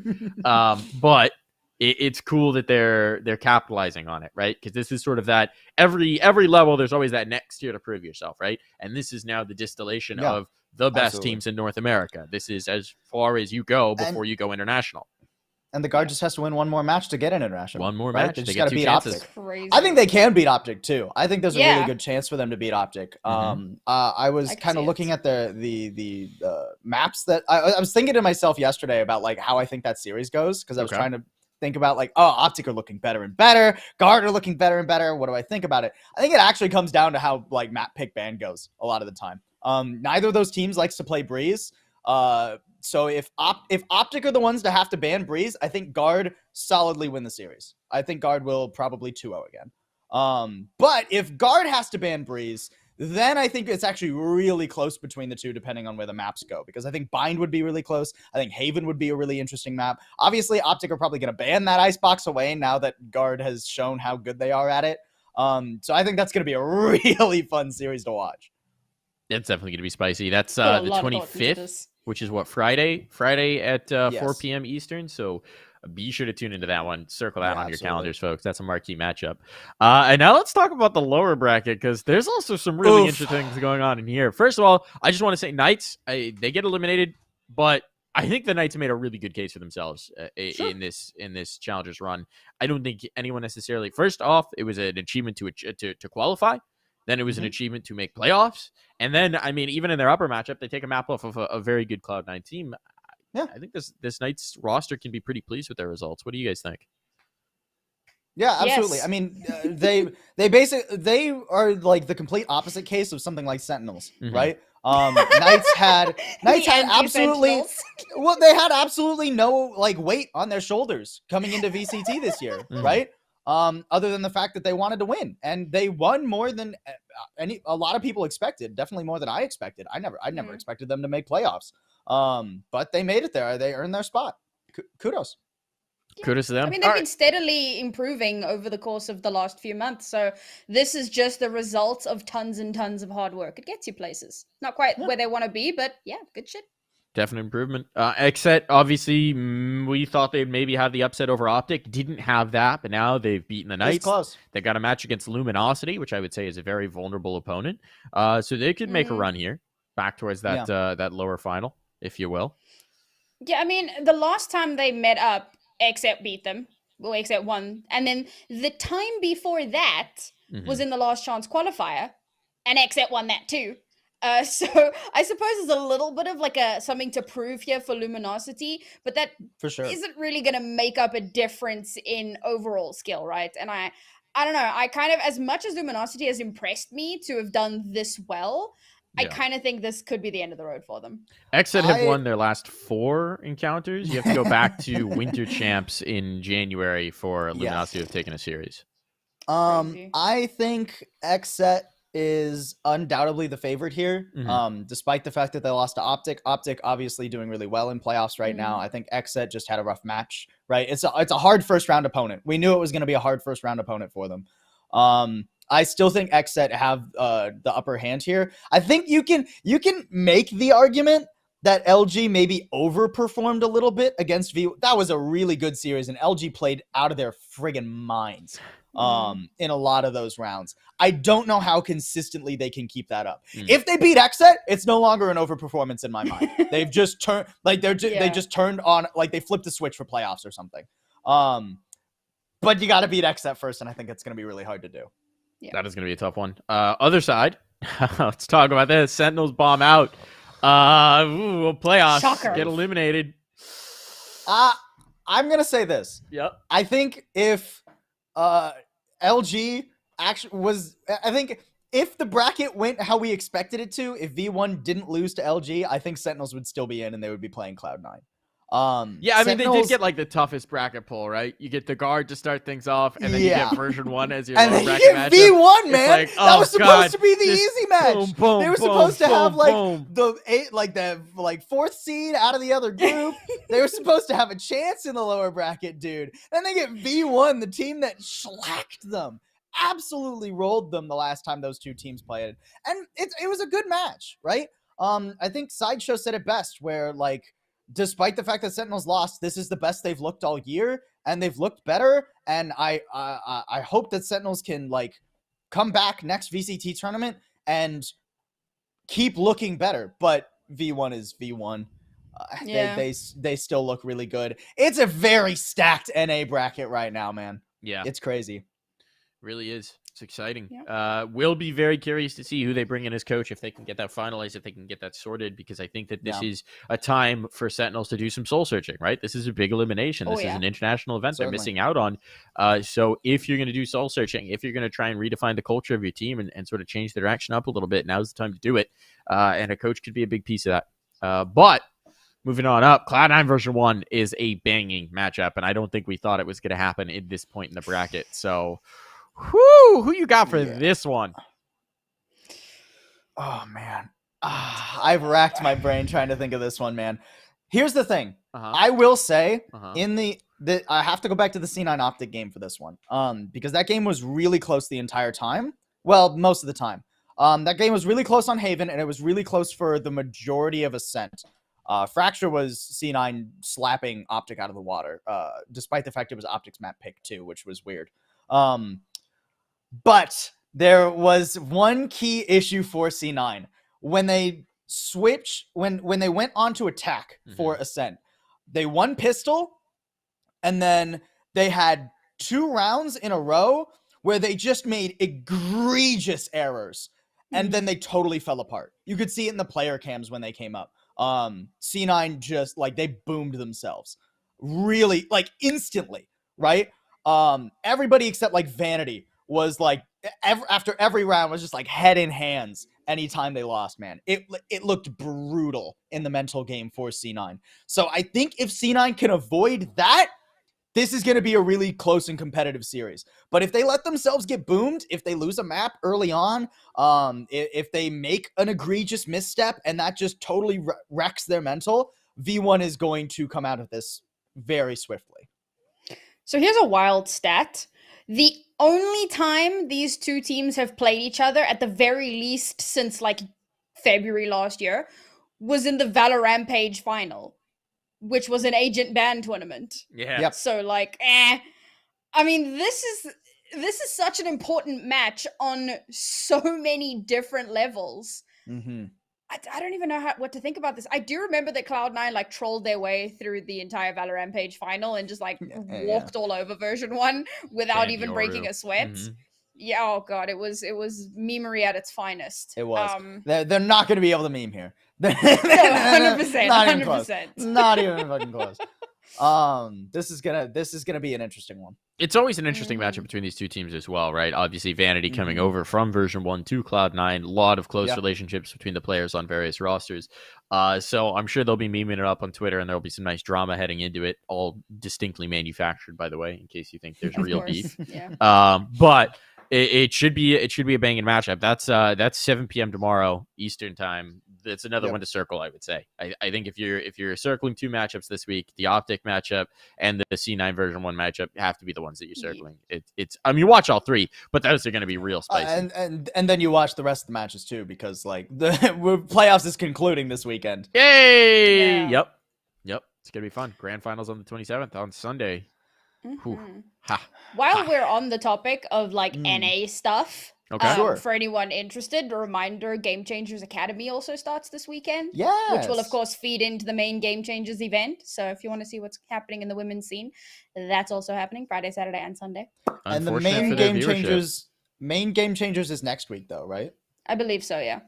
But it's cool that they're capitalizing on it, right? Because this is sort of that every level, there's always that next tier to prove yourself, right? And this is now the distillation of the best teams in North America. This is as far as you go before you go international. And the Guard just has to win one more match to get in international. One more match. They just got to beat chances. Optic. I think they can beat Optic too. I think there's a really good chance for them to beat Optic. I was kind of looking at the maps that I was thinking to myself yesterday about like how I think that series goes, because I was trying to think about like, Optic are looking better and better. Guard are looking better and better. What do I think about it? I think it actually comes down to how like map pick ban goes a lot of the time. Neither of those teams likes to play Breeze. So if Optic are the ones to have to ban Breeze, I think Guard solidly win the series. I think Guard will probably 2-0 again. But if Guard has to ban Breeze, then I think it's actually really close between the two, depending on where the maps go. Because I think Bind would be really close. I think Haven would be a really interesting map. Obviously, Optic are probably going to ban that Icebox away now that Guard has shown how good they are at it. So I think that's going to be a really fun series to watch. It's definitely going to be spicy. That's the 25th. Which is what, Friday at 4 p.m. Eastern. So be sure to tune into that one. Circle that on your calendars, folks. That's a marquee matchup. And now let's talk about the lower bracket, because there's also some really interesting things going on in here. First of all, I just want to say Knights, they get eliminated, but I think the Knights made a really good case for themselves in this Challengers run. I don't think anyone necessarily. First off, it was an achievement to qualify. Then it was an achievement to make playoffs. And then, I mean, even in their upper matchup, they take a map off of a very good Cloud9 team. Yeah. I think this Knights roster can be pretty pleased with their results. What do you guys think? Yeah, absolutely. Yes. I mean, they are like the complete opposite case of something like Sentinels, right? Knights had absolutely they had absolutely no like weight on their shoulders coming into VCT this year, right? Other than the fact that they wanted to win, and they won more than a lot of people expected. Definitely more than I expected. I never expected them to make playoffs. But they made it there. They earned their spot. Kudos. Yeah. Kudos to them. I mean, they've been steadily improving over the course of the last few months. So this is just the result of tons and tons of hard work. It gets you places. Not quite where they want to be, but yeah, good shit. Definite improvement. Except, obviously, we thought they'd maybe have the upset over Optic. Didn't have that, but now they've beaten the Knights. Close. They got a match against Luminosity, which I would say is a very vulnerable opponent. So they could make a run here, back towards that that lower final, if you will. Yeah, I mean, the last time they met up, Except beat them. Well, Except won. And then the time before that was in the last chance qualifier, and Except won that too. So I suppose there's a little bit of like something to prove here for Luminosity, but that for sure isn't really going to make up a difference in overall skill, right? And I don't know. I kind of, as much as Luminosity has impressed me to have done this well, I kind of think this could be the end of the road for them. Exit have won their last 4 encounters. You have to go back to Winter Champs in January for Luminosity to have taken a series. I think Exet is undoubtedly the favorite here, despite the fact that they lost to Optic. Optic obviously doing really well in playoffs right now. I think Exet just had a rough match, right? It's a hard first round opponent. We knew it was going to be a hard first round opponent for them. I still think Exet have the upper hand here. I think you can make the argument that LG maybe overperformed a little bit against V. That was a really good series, and LG played out of their friggin' minds in a lot of those rounds. I don't know how consistently they can keep that up. If they beat Exet, it's no longer an overperformance in my mind. They've just turned they just turned on, like they flipped the switch for playoffs or something. But you got to beat Exet first, and I think it's going to be really hard to do. Yeah. That is going to be a tough one. Other side, let's talk about this. Sentinels bomb out. Playoffs. Shocker. Get eliminated. I I'm gonna say this. Yep. I think if LG actually was, I think if the bracket went how we expected it to, if V1 didn't lose to LG, I think Sentinels would still be in and they would be playing Cloud9. Yeah, I mean, they did Sentinels- get like the toughest bracket poll, right? You get the guard to start things off, and then you Yeah. get version 1 as your and lower then bracket you matchup. get V1, It's man. like, That oh, was supposed God, to be the just easy match. boom, boom, They were boom, supposed to have boom, like boom. the 4th seed out of the other group. They were supposed to have a chance in the lower bracket, dude. Then they get V1, the team that shellacked them. Absolutely rolled them the last time those two teams played. And it was a good match, right? I think Sideshow said it best, where like, despite the fact that Sentinels lost, this is the best they've looked all year, and they've looked better. And I hope that Sentinels can like come back next VCT tournament and keep looking better. But V1 is V1. Yeah. They still look really good. It's a very stacked NA bracket right now, man. Yeah, It's crazy. really is. It's exciting. Yeah. We'll be very curious to see who they bring in as coach, if they can get that finalized, if they can get that sorted, because I think that this is a time for Sentinels to do some soul searching, right? This is a big elimination. This is an international event Certainly. they're missing out on. So if you're going to do soul searching, if you're going to try and redefine the culture of your team and sort of change the direction up a little bit, now's the time to do it. And a coach could be a big piece of that. But moving on up, Cloud9 version 1 is a banging matchup, and I don't think we thought it was going to happen at this point in the bracket. So who you got for this one? Oh man, I've racked my brain trying to think of this one, man. Here's the thing. I will say in the I have to go back to the C9 Optic game for this one, because that game was really close the entire time. Well, most of the time. That game was really close on Haven, and it was really close for the majority of Ascent. Fracture was C9 slapping Optic out of the water, despite the fact it was Optic's map pick too, which was weird. But there was one key issue for C9 when they when they went on to attack for Ascent. They won pistol, and then they had 2 rounds in a row where they just made egregious errors, and then they totally fell apart. You could see it in the player cams when they came up. C9 just like they boomed themselves really like instantly, right? Everybody except like Vanity was like after every round was just like head in hands anytime they lost, man. It looked brutal in the mental game for C9. So I think if C9 can avoid that, this is going to be a really close and competitive series. But if they let themselves get boomed, if they lose a map early on, if they make an egregious misstep and that just totally wrecks their mental, V1 is going to come out of this very swiftly. So here's a wild stat. The only time these two teams have played each other, at the very least since like February last year, was in the Valor Rampage final, which was an agent ban tournament. Yeah. Yep. So like, I mean, this is such an important match on so many different levels. Mm-hmm. I don't even know what to think about this. I do remember that Cloud9 like trolled their way through the entire Valor Rampage final and just like walked all over version 1 without even breaking a sweat. Yeah, oh god, it was memery at its finest. It was. They're not going to be able to meme here. No, 100%. Not even close. 100%. Not even fucking close. This is gonna be an interesting one. It's always an interesting matchup between these two teams as well, right? Obviously, Vanity coming over from version 1 to Cloud9, a lot of close relationships between the players on various rosters. So I'm sure they'll be memeing it up on Twitter, and there'll be some nice drama heading into it, all distinctly manufactured, by the way, in case you think there's real beef. Yeah. But it should be a banging matchup. That's 7 p.m. tomorrow Eastern time. That's another one to circle, I would say. I think if you're circling 2 matchups this week, the Optic matchup and the C9 version 1 matchup have to be the ones that you're circling. It's I mean, you watch all 3, but those are going to be real spicy. And then you watch the rest of the matches too, because like the playoffs is concluding this weekend. Yay! Yeah. Yep. It's going to be fun. Grand finals on the 27th on Sunday. While we're on the topic of like NA stuff, okay. For anyone interested, a reminder, Game Changers Academy also starts this weekend. Yes. Which will, of course, feed into the main Game Changers event. So if you want to see what's happening in the women's scene, that's also happening Friday, Saturday, and Sunday. And the main Game Changers is next week, though, right? I believe so, yeah.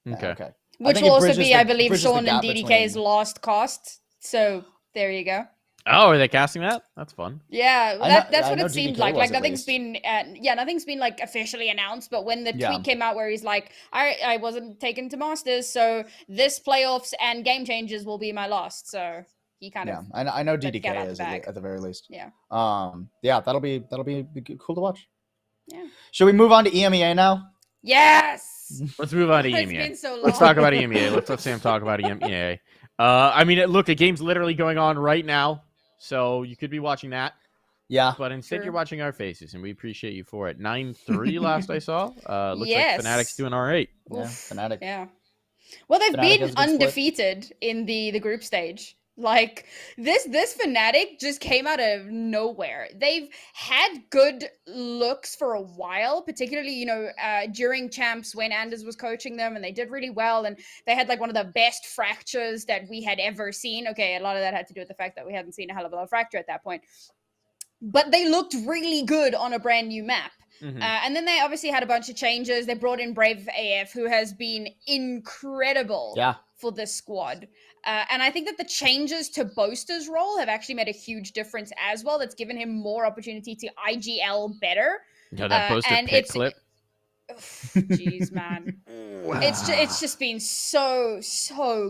Okay. Which will also be, I believe, Sean and DDK's last cast. So there you go. Oh, are they casting that? That's fun. Yeah, that's what I know it seemed DDK like. was, Like at nothing's least. been, nothing's been like officially announced. But when the Yeah. tweet came out where he's like, I wasn't taken to Masters, so this playoffs and game changes will be my last. So he kind Yeah, of, I know let the cat DDK out the is bag. at the very least. Yeah. Yeah, that'll be cool to watch. Yeah. Should we move on to EMEA now? Yes. Let's move on to It's EMEA. been so long. Let's talk about EMEA. Let's let Sam talk about EMEA. I mean, look, the game's literally going on right now, so you could be watching that. Yeah. But instead, True. you're watching our faces, and we appreciate you for it. 9-3 last I saw. Looks Yes. like Fnatic's doing all right. Yeah, Oof. Fnatic. Yeah. Well, they've Fnatic been has a good split. undefeated in the group stage. Like this Fnatic just came out of nowhere. They've had good looks for a while, particularly during champs when Anders was coaching them, and they did really well. And they had like one of the best fractures that we had ever seen. Okay, a lot of that had to do with the fact that we hadn't seen a hell of a lot of fracture at that point. But they looked really good on a brand new map. Mhm. And then they obviously had a bunch of changes. They brought in Brave AF, who has been incredible for this squad. And I think that the changes to Boaster's role have actually made a huge difference as well. That's given him more opportunity to IGL better. You know that Boaster and pit clip? Jeez, man. It's just been so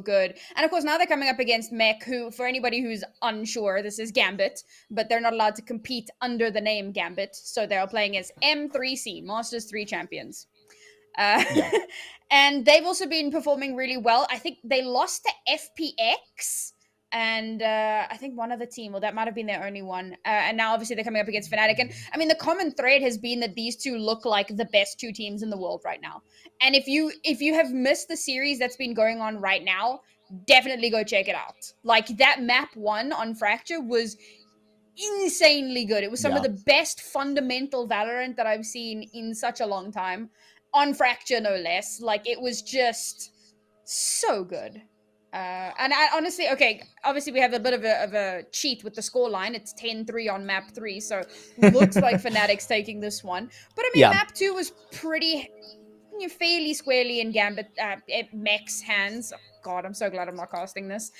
good. And of course now they're coming up against Mech, who, for anybody who's unsure, this is Gambit, but they're not allowed to compete under the name Gambit, so they're playing as M3C, Masters 3 champions. And they've also been performing really well. I think they lost to FPX and I think one other team, or that might have been their only one. And now obviously they're coming up against Fnatic. And I mean, the common thread has been that these two look like the best two teams in the world right now. And if you have missed the series that's been going on right now, definitely go check it out. Like that map 1 on Fracture was insanely good. It was some of the best fundamental Valorant that I've seen in such a long time. On Fracture, no less. Like, it was just so good. And I honestly, okay, obviously we have a bit of a cheat with the scoreline. It's 10-3 on map 3, so looks like Fnatic's taking this one. But I mean, map 2 was pretty, fairly squarely in Gambit, Mech's hands. Oh, God, I'm so glad I'm not casting this.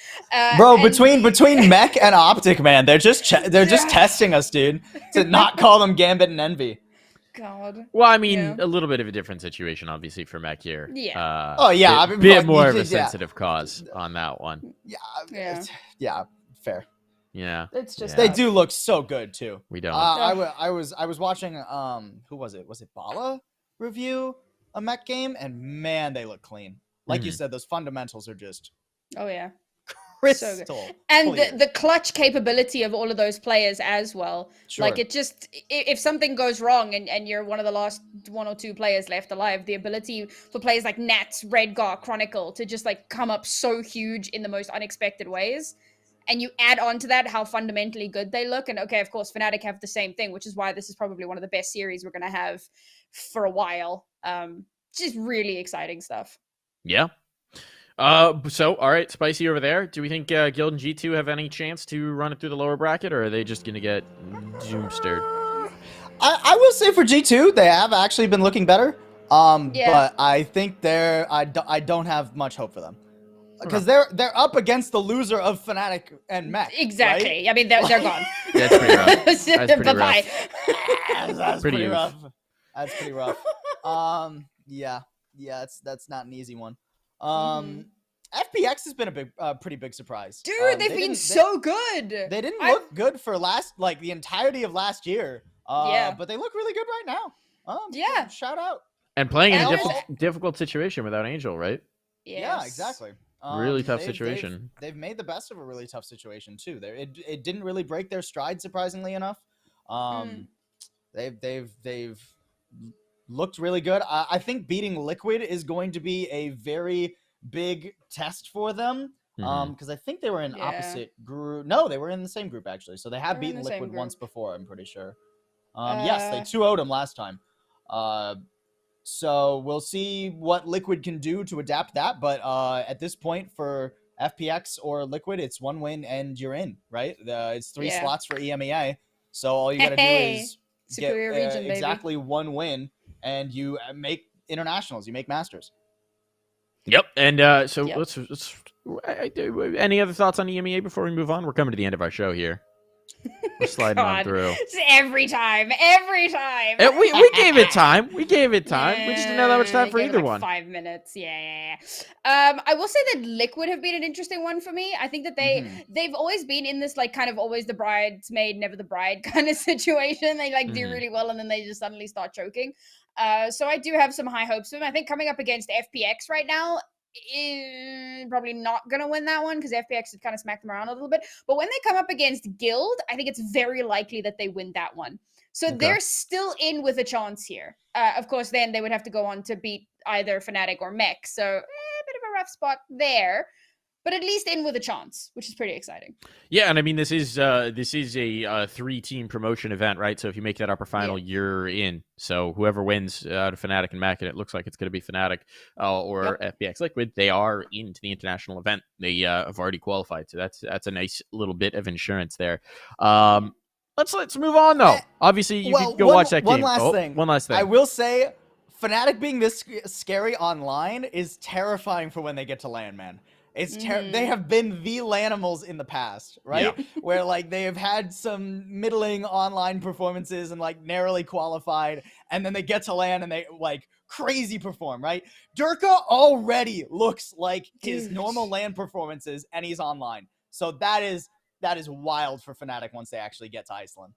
Bro, between Mech and Optic, man, they're just testing us, dude, to not call them Gambit and Envy. God. Well, I mean, a little bit of a different situation, obviously, for Mech here. Yeah. A bit more of a sensitive cause on that one. Yeah, fair. Yeah. It's just they do look so good too. We don't. I was watching who was it? Was it Bala review a Mech game, and man, they look clean. Like you said, those fundamentals are just crystal. So and the clutch capability of all of those players as well. Sure. Like, it just, if something goes wrong and you're one of the last 1 or 2 players left alive, the ability for players like Nats, Redgar, Chronicle to just like come up so huge in the most unexpected ways. And you add on to that how fundamentally good they look. And okay, of course, Fnatic have the same thing, which is why this is probably one of the best series we're going to have for a while. Just really exciting stuff. Yeah. So, all right, Spicy over there. Do we think Guild and G2 have any chance to run it through the lower bracket, or are they just going to get doomstered? I will say for G2, they have actually been looking better. But I think I don't have much hope for them. Because they're up against the loser of Fnatic and Mech. Exactly. Right? I mean, they're gone. That's pretty rough. That's pretty Bye-bye. rough. That's pretty rough. rough. That's pretty rough. Yeah, that's not an easy one. FPX has been a pretty big surprise. Dude, they've been so good. They didn't look good for the entirety of last year. But they look really good right now. Shout out. And playing in a difficult situation without Angel, right? Yes. Yeah, exactly. Really tough situation. They've made the best of a really tough situation too. It didn't really break their stride, surprisingly enough. They've looked really good. I think beating Liquid is going to be a very big test for them. Because I think they were in opposite group. No, they were in the same group actually. So they have beaten Liquid once before, I'm pretty sure. Yes, they 2-0'd them last time. So we'll see what Liquid can do to adapt that. But at this point for FPX or Liquid, it's 1 win and you're in, right? It's 3 slots for EMEA. So all you got to do is get region, exactly 1 win and you make internationals, you make masters. Yep. And let's Any other thoughts on EMEA before we move on? We're coming to the end of our show here. We're sliding on through. It's every time. We gave it time. We gave it time. We just didn't have that much time for either one. 5 minutes. Yeah. I will say that Liquid have been an interesting one for me. I think that they've always been in this like kind of always the bridesmaid, never the bride kind of situation. They like do really well and then they just suddenly start choking. So I do have some high hopes for them. I think coming up against FPX right now, probably not gonna win that one because FPX had kind of smacked them around a little bit. But when they come up against Guild, I think it's very likely that they win that one. So they're still in with a chance here. Of course, then they would have to go on to beat either Fnatic or Mech. So a bit of a rough spot there. But at least in with a chance, which is pretty exciting. Yeah, and I mean this is a 3-team promotion event, right? So if you make that upper final, you're in. So whoever wins out of Fnatic and Mac, and it looks like it's going to be Fnatic or FPX Liquid, they are into the international event. They have already qualified, so that's a nice little bit of insurance there. Let's move on though. Obviously, you can go watch that game. One last thing. I will say, Fnatic being this scary online is terrifying for when they get to LAN, man. They have been the Lanimals in the past, right? Yeah. Where like they have had some middling online performances and like narrowly qualified, and then they get to LAN and they like crazy perform, right? Durka already looks like his normal LAN performances, and he's online. So that is wild for Fnatic once they actually get to Iceland.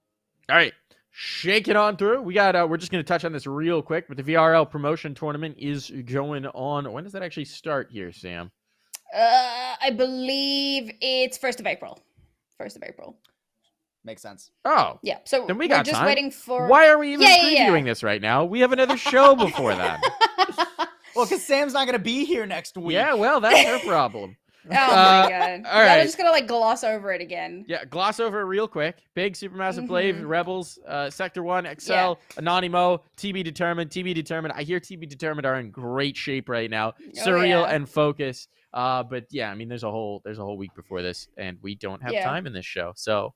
All right. Shake it on through. We got we're just going to touch on this real quick, but the VRL promotion tournament is going on. When does that actually start here, Sam? I believe it's 1st of April. 1st of April. Makes sense. Oh. Yeah. So then we're just waiting for... Why are we even previewing this right now? We have another show before that. Well, because Sam's not going to be here next week. Yeah, well, that's her problem. Oh my god. All right. I'm just going to like gloss over it again. Yeah, gloss over it real quick. Big Supermassive Blade, Rebels, Sector 1, Excel, Anonimo, TB Determined. I hear TB Determined are in great shape right now. Surreal and Focus. But yeah, I mean, there's a whole week before this, and we don't have time in this show. So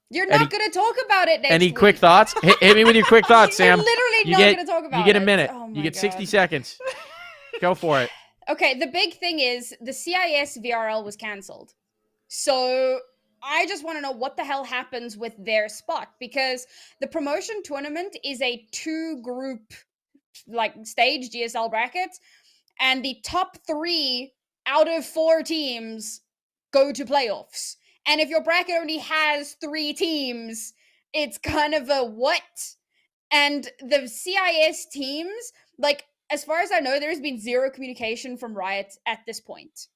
you're not going to talk about it next Any week. quick thoughts? Hit me with your quick thoughts, Sam. You're literally not going to talk about it. You get a minute. Oh you get 60 seconds. Go for it. Okay, the big thing is the CIS VRL was canceled. So I just want to know what the hell happens with their spot, because the promotion tournament is a 2-group like stage GSL brackets, and the top 3 out of 4 teams go to playoffs. And if your bracket only has 3 teams, it's kind of a what? And the CIS teams, like, as far as I know, there has been 0 communication from Riot at this point.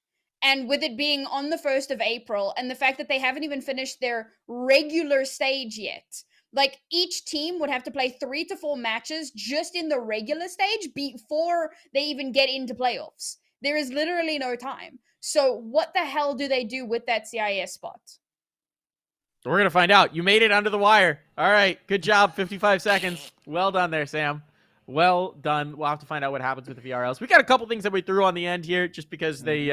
And with it being on the 1st of April, and the fact that they haven't even finished their regular stage yet, like, each team would have to play 3 to 4 matches just in the regular stage before they even get into playoffs. There is literally no time. So what the hell do they do with that CIS spot? We're going to find out. You made it under the wire. All right. Good job. 55 seconds. Well done there, Sam. Well done. We'll have to find out what happens with the VRLs. We got a couple things that we threw on the end here just because they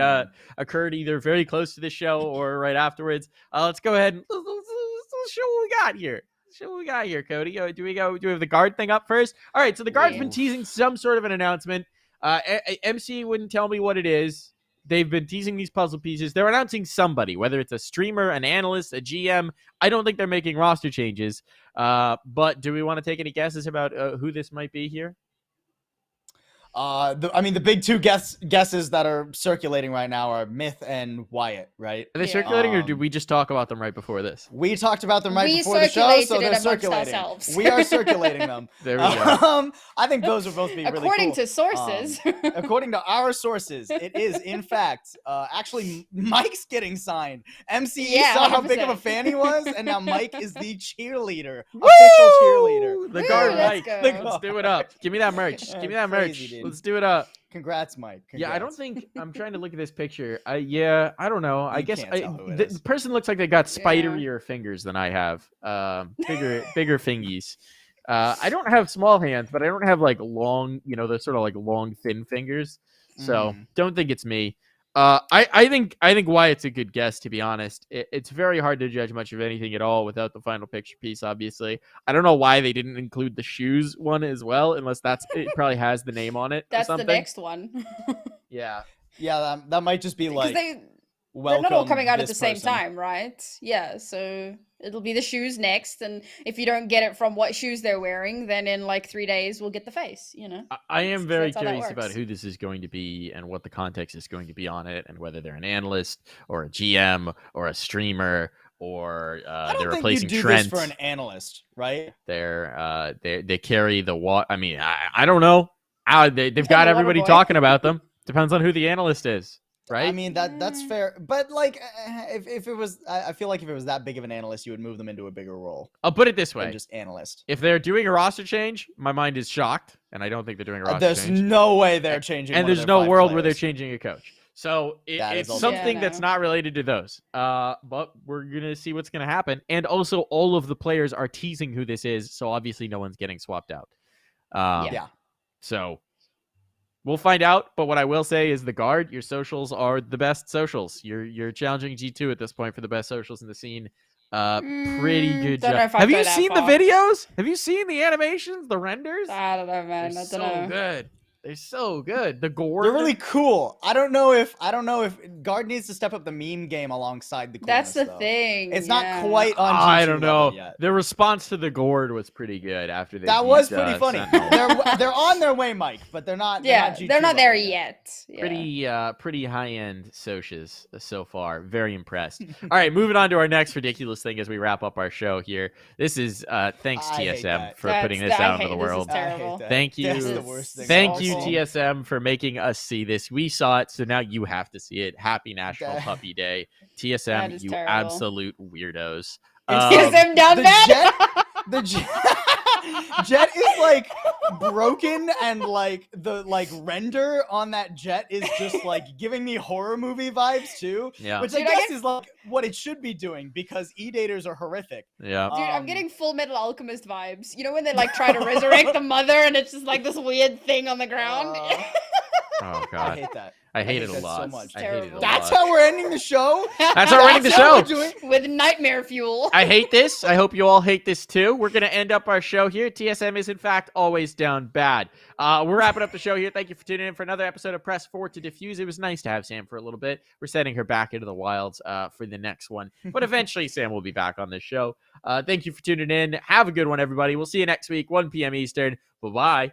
occurred either very close to the show or right afterwards. Let's go ahead and let's show what we got here. Show what we got here, Cody. Do we have the guard thing up first? All right, so the guard's been teasing some sort of an announcement. MC wouldn't tell me what it is. They've been teasing these puzzle pieces. They're announcing somebody, whether it's a streamer, an analyst, a GM. I don't think they're making roster changes. But do we want to take any guesses about who this might be here? The big 2 guesses that are circulating right now are Myth and Wyatt, right? Are they circulating, or did we just talk about them right before this? We talked about them right before the show, so they're circulating. We are circulating them. There we go. I think those would both be really cool. According to sources. According to our sources, it is, in fact, actually Mike's getting signed. MCE saw how big of a fan he was, and now Mike is the cheerleader, official cheerleader. The guard Mike. Go. Let's do it up. Give me that merch. Give me that merch. Crazy, Let's do it up. Congrats, Mike. Congrats. Yeah, I don't think I'm trying to look at this picture. I don't know. I guess the person looks like they got spiderier fingers than I have. Bigger fingies. I don't have small hands, but I don't have like long, the sort of like long, thin fingers. So don't think it's me. I think Wyatt's a good guess, to be honest. It's very hard to judge much of anything at all without the final picture piece, obviously. I don't know why they didn't include the shoes one as well, unless it probably has the name on it. That's or something. the next one. Yeah. Yeah, that might just be Because like, they're welcome not all coming out at this the same person. time, right? Yeah, so it'll be the shoes next, and if you don't get it from what shoes they're wearing, then in like 3 days we'll get the face. I am very That's how that curious about works. who this is going to be and what the context is going to be on it, and whether they're an analyst or a GM or a streamer or I they're don't think you replacing do Trent. this for an analyst, right? They carry the what? I mean, I don't know. They've The got water everybody boy. talking about them. Depends on who the analyst is, right? I mean that's fair, but like if it was, I feel like if it was that big of an analyst, you would move them into a bigger role I'll put it this than way: just analyst. if they're doing a roster change, my mind is shocked, and I don't think they're doing a roster There's change. no way they're changing. And one of there's their no 5 world where they're players. changing a coach. So That is it's also something true. that's not related to those. But we're gonna see what's gonna happen. And also, all of the players are teasing who this is, so obviously no one's getting swapped out. Yeah. So we'll find out. But what I will say is, the guard, your socials are the best socials. You're challenging G2 at this point for the best socials in the scene. Pretty good Don't know job. if I'd Have go you that seen the far. videos? Have you seen the animations, the renders? I don't know, man. They're I so don't know. good. They're so good. The gore. They're really cool. I don't know if Guard needs to step up the meme game alongside the coolness, That's the though. thing. It's yeah. not quite on G2 I don't know. level yet. The response to the gourd was pretty good after they That beat, was pretty funny. Sentinel. They're on their way, Mike, but they're not. Yeah, G2 they're not there level yet. Yeah. Pretty high end socias so far. Very impressed. All right, moving on to our next ridiculous thing as we wrap up our show here. This is thanks I hate TSM that. for putting this out into the world. This is terrible. I hate that. Thank you. That's the worst thing. Thank you, awful. TSM, for making us see this. We saw it, so now you have to see it. Happy National That- Puppy Day. That TSM, is you terrible. absolute weirdos. TSM down the bad. jet, the jet is like broken, and like the render on that jet is just like giving me horror movie vibes too. Yeah. Which Dude, I I guess get- is like what it should be doing, because E-daters are horrific. Yeah. Dude, I'm Um, getting Full Metal Alchemist vibes. You know when they like try to resurrect the mother and it's just like this weird thing on the ground? Oh, I God. hate that. I hate it that a lot. so much. I hate it a Terrible. That's lot. how we're ending the show. That's how we're ending the That's how show. we're doing. With nightmare fuel. I hate this. I hope you all hate this too. We're going to end up our show here. TSM is, in fact, always down bad. We're wrapping up the show here. Thank you for tuning in for another episode of Press 4 to Defuse. It was nice to have Sam for a little bit. We're sending her back into the wilds for the next one. But eventually, Sam will be back on this show. Thank you for tuning in. Have a good one, everybody. We'll see you next week, 1 p.m. Eastern. Bye-bye.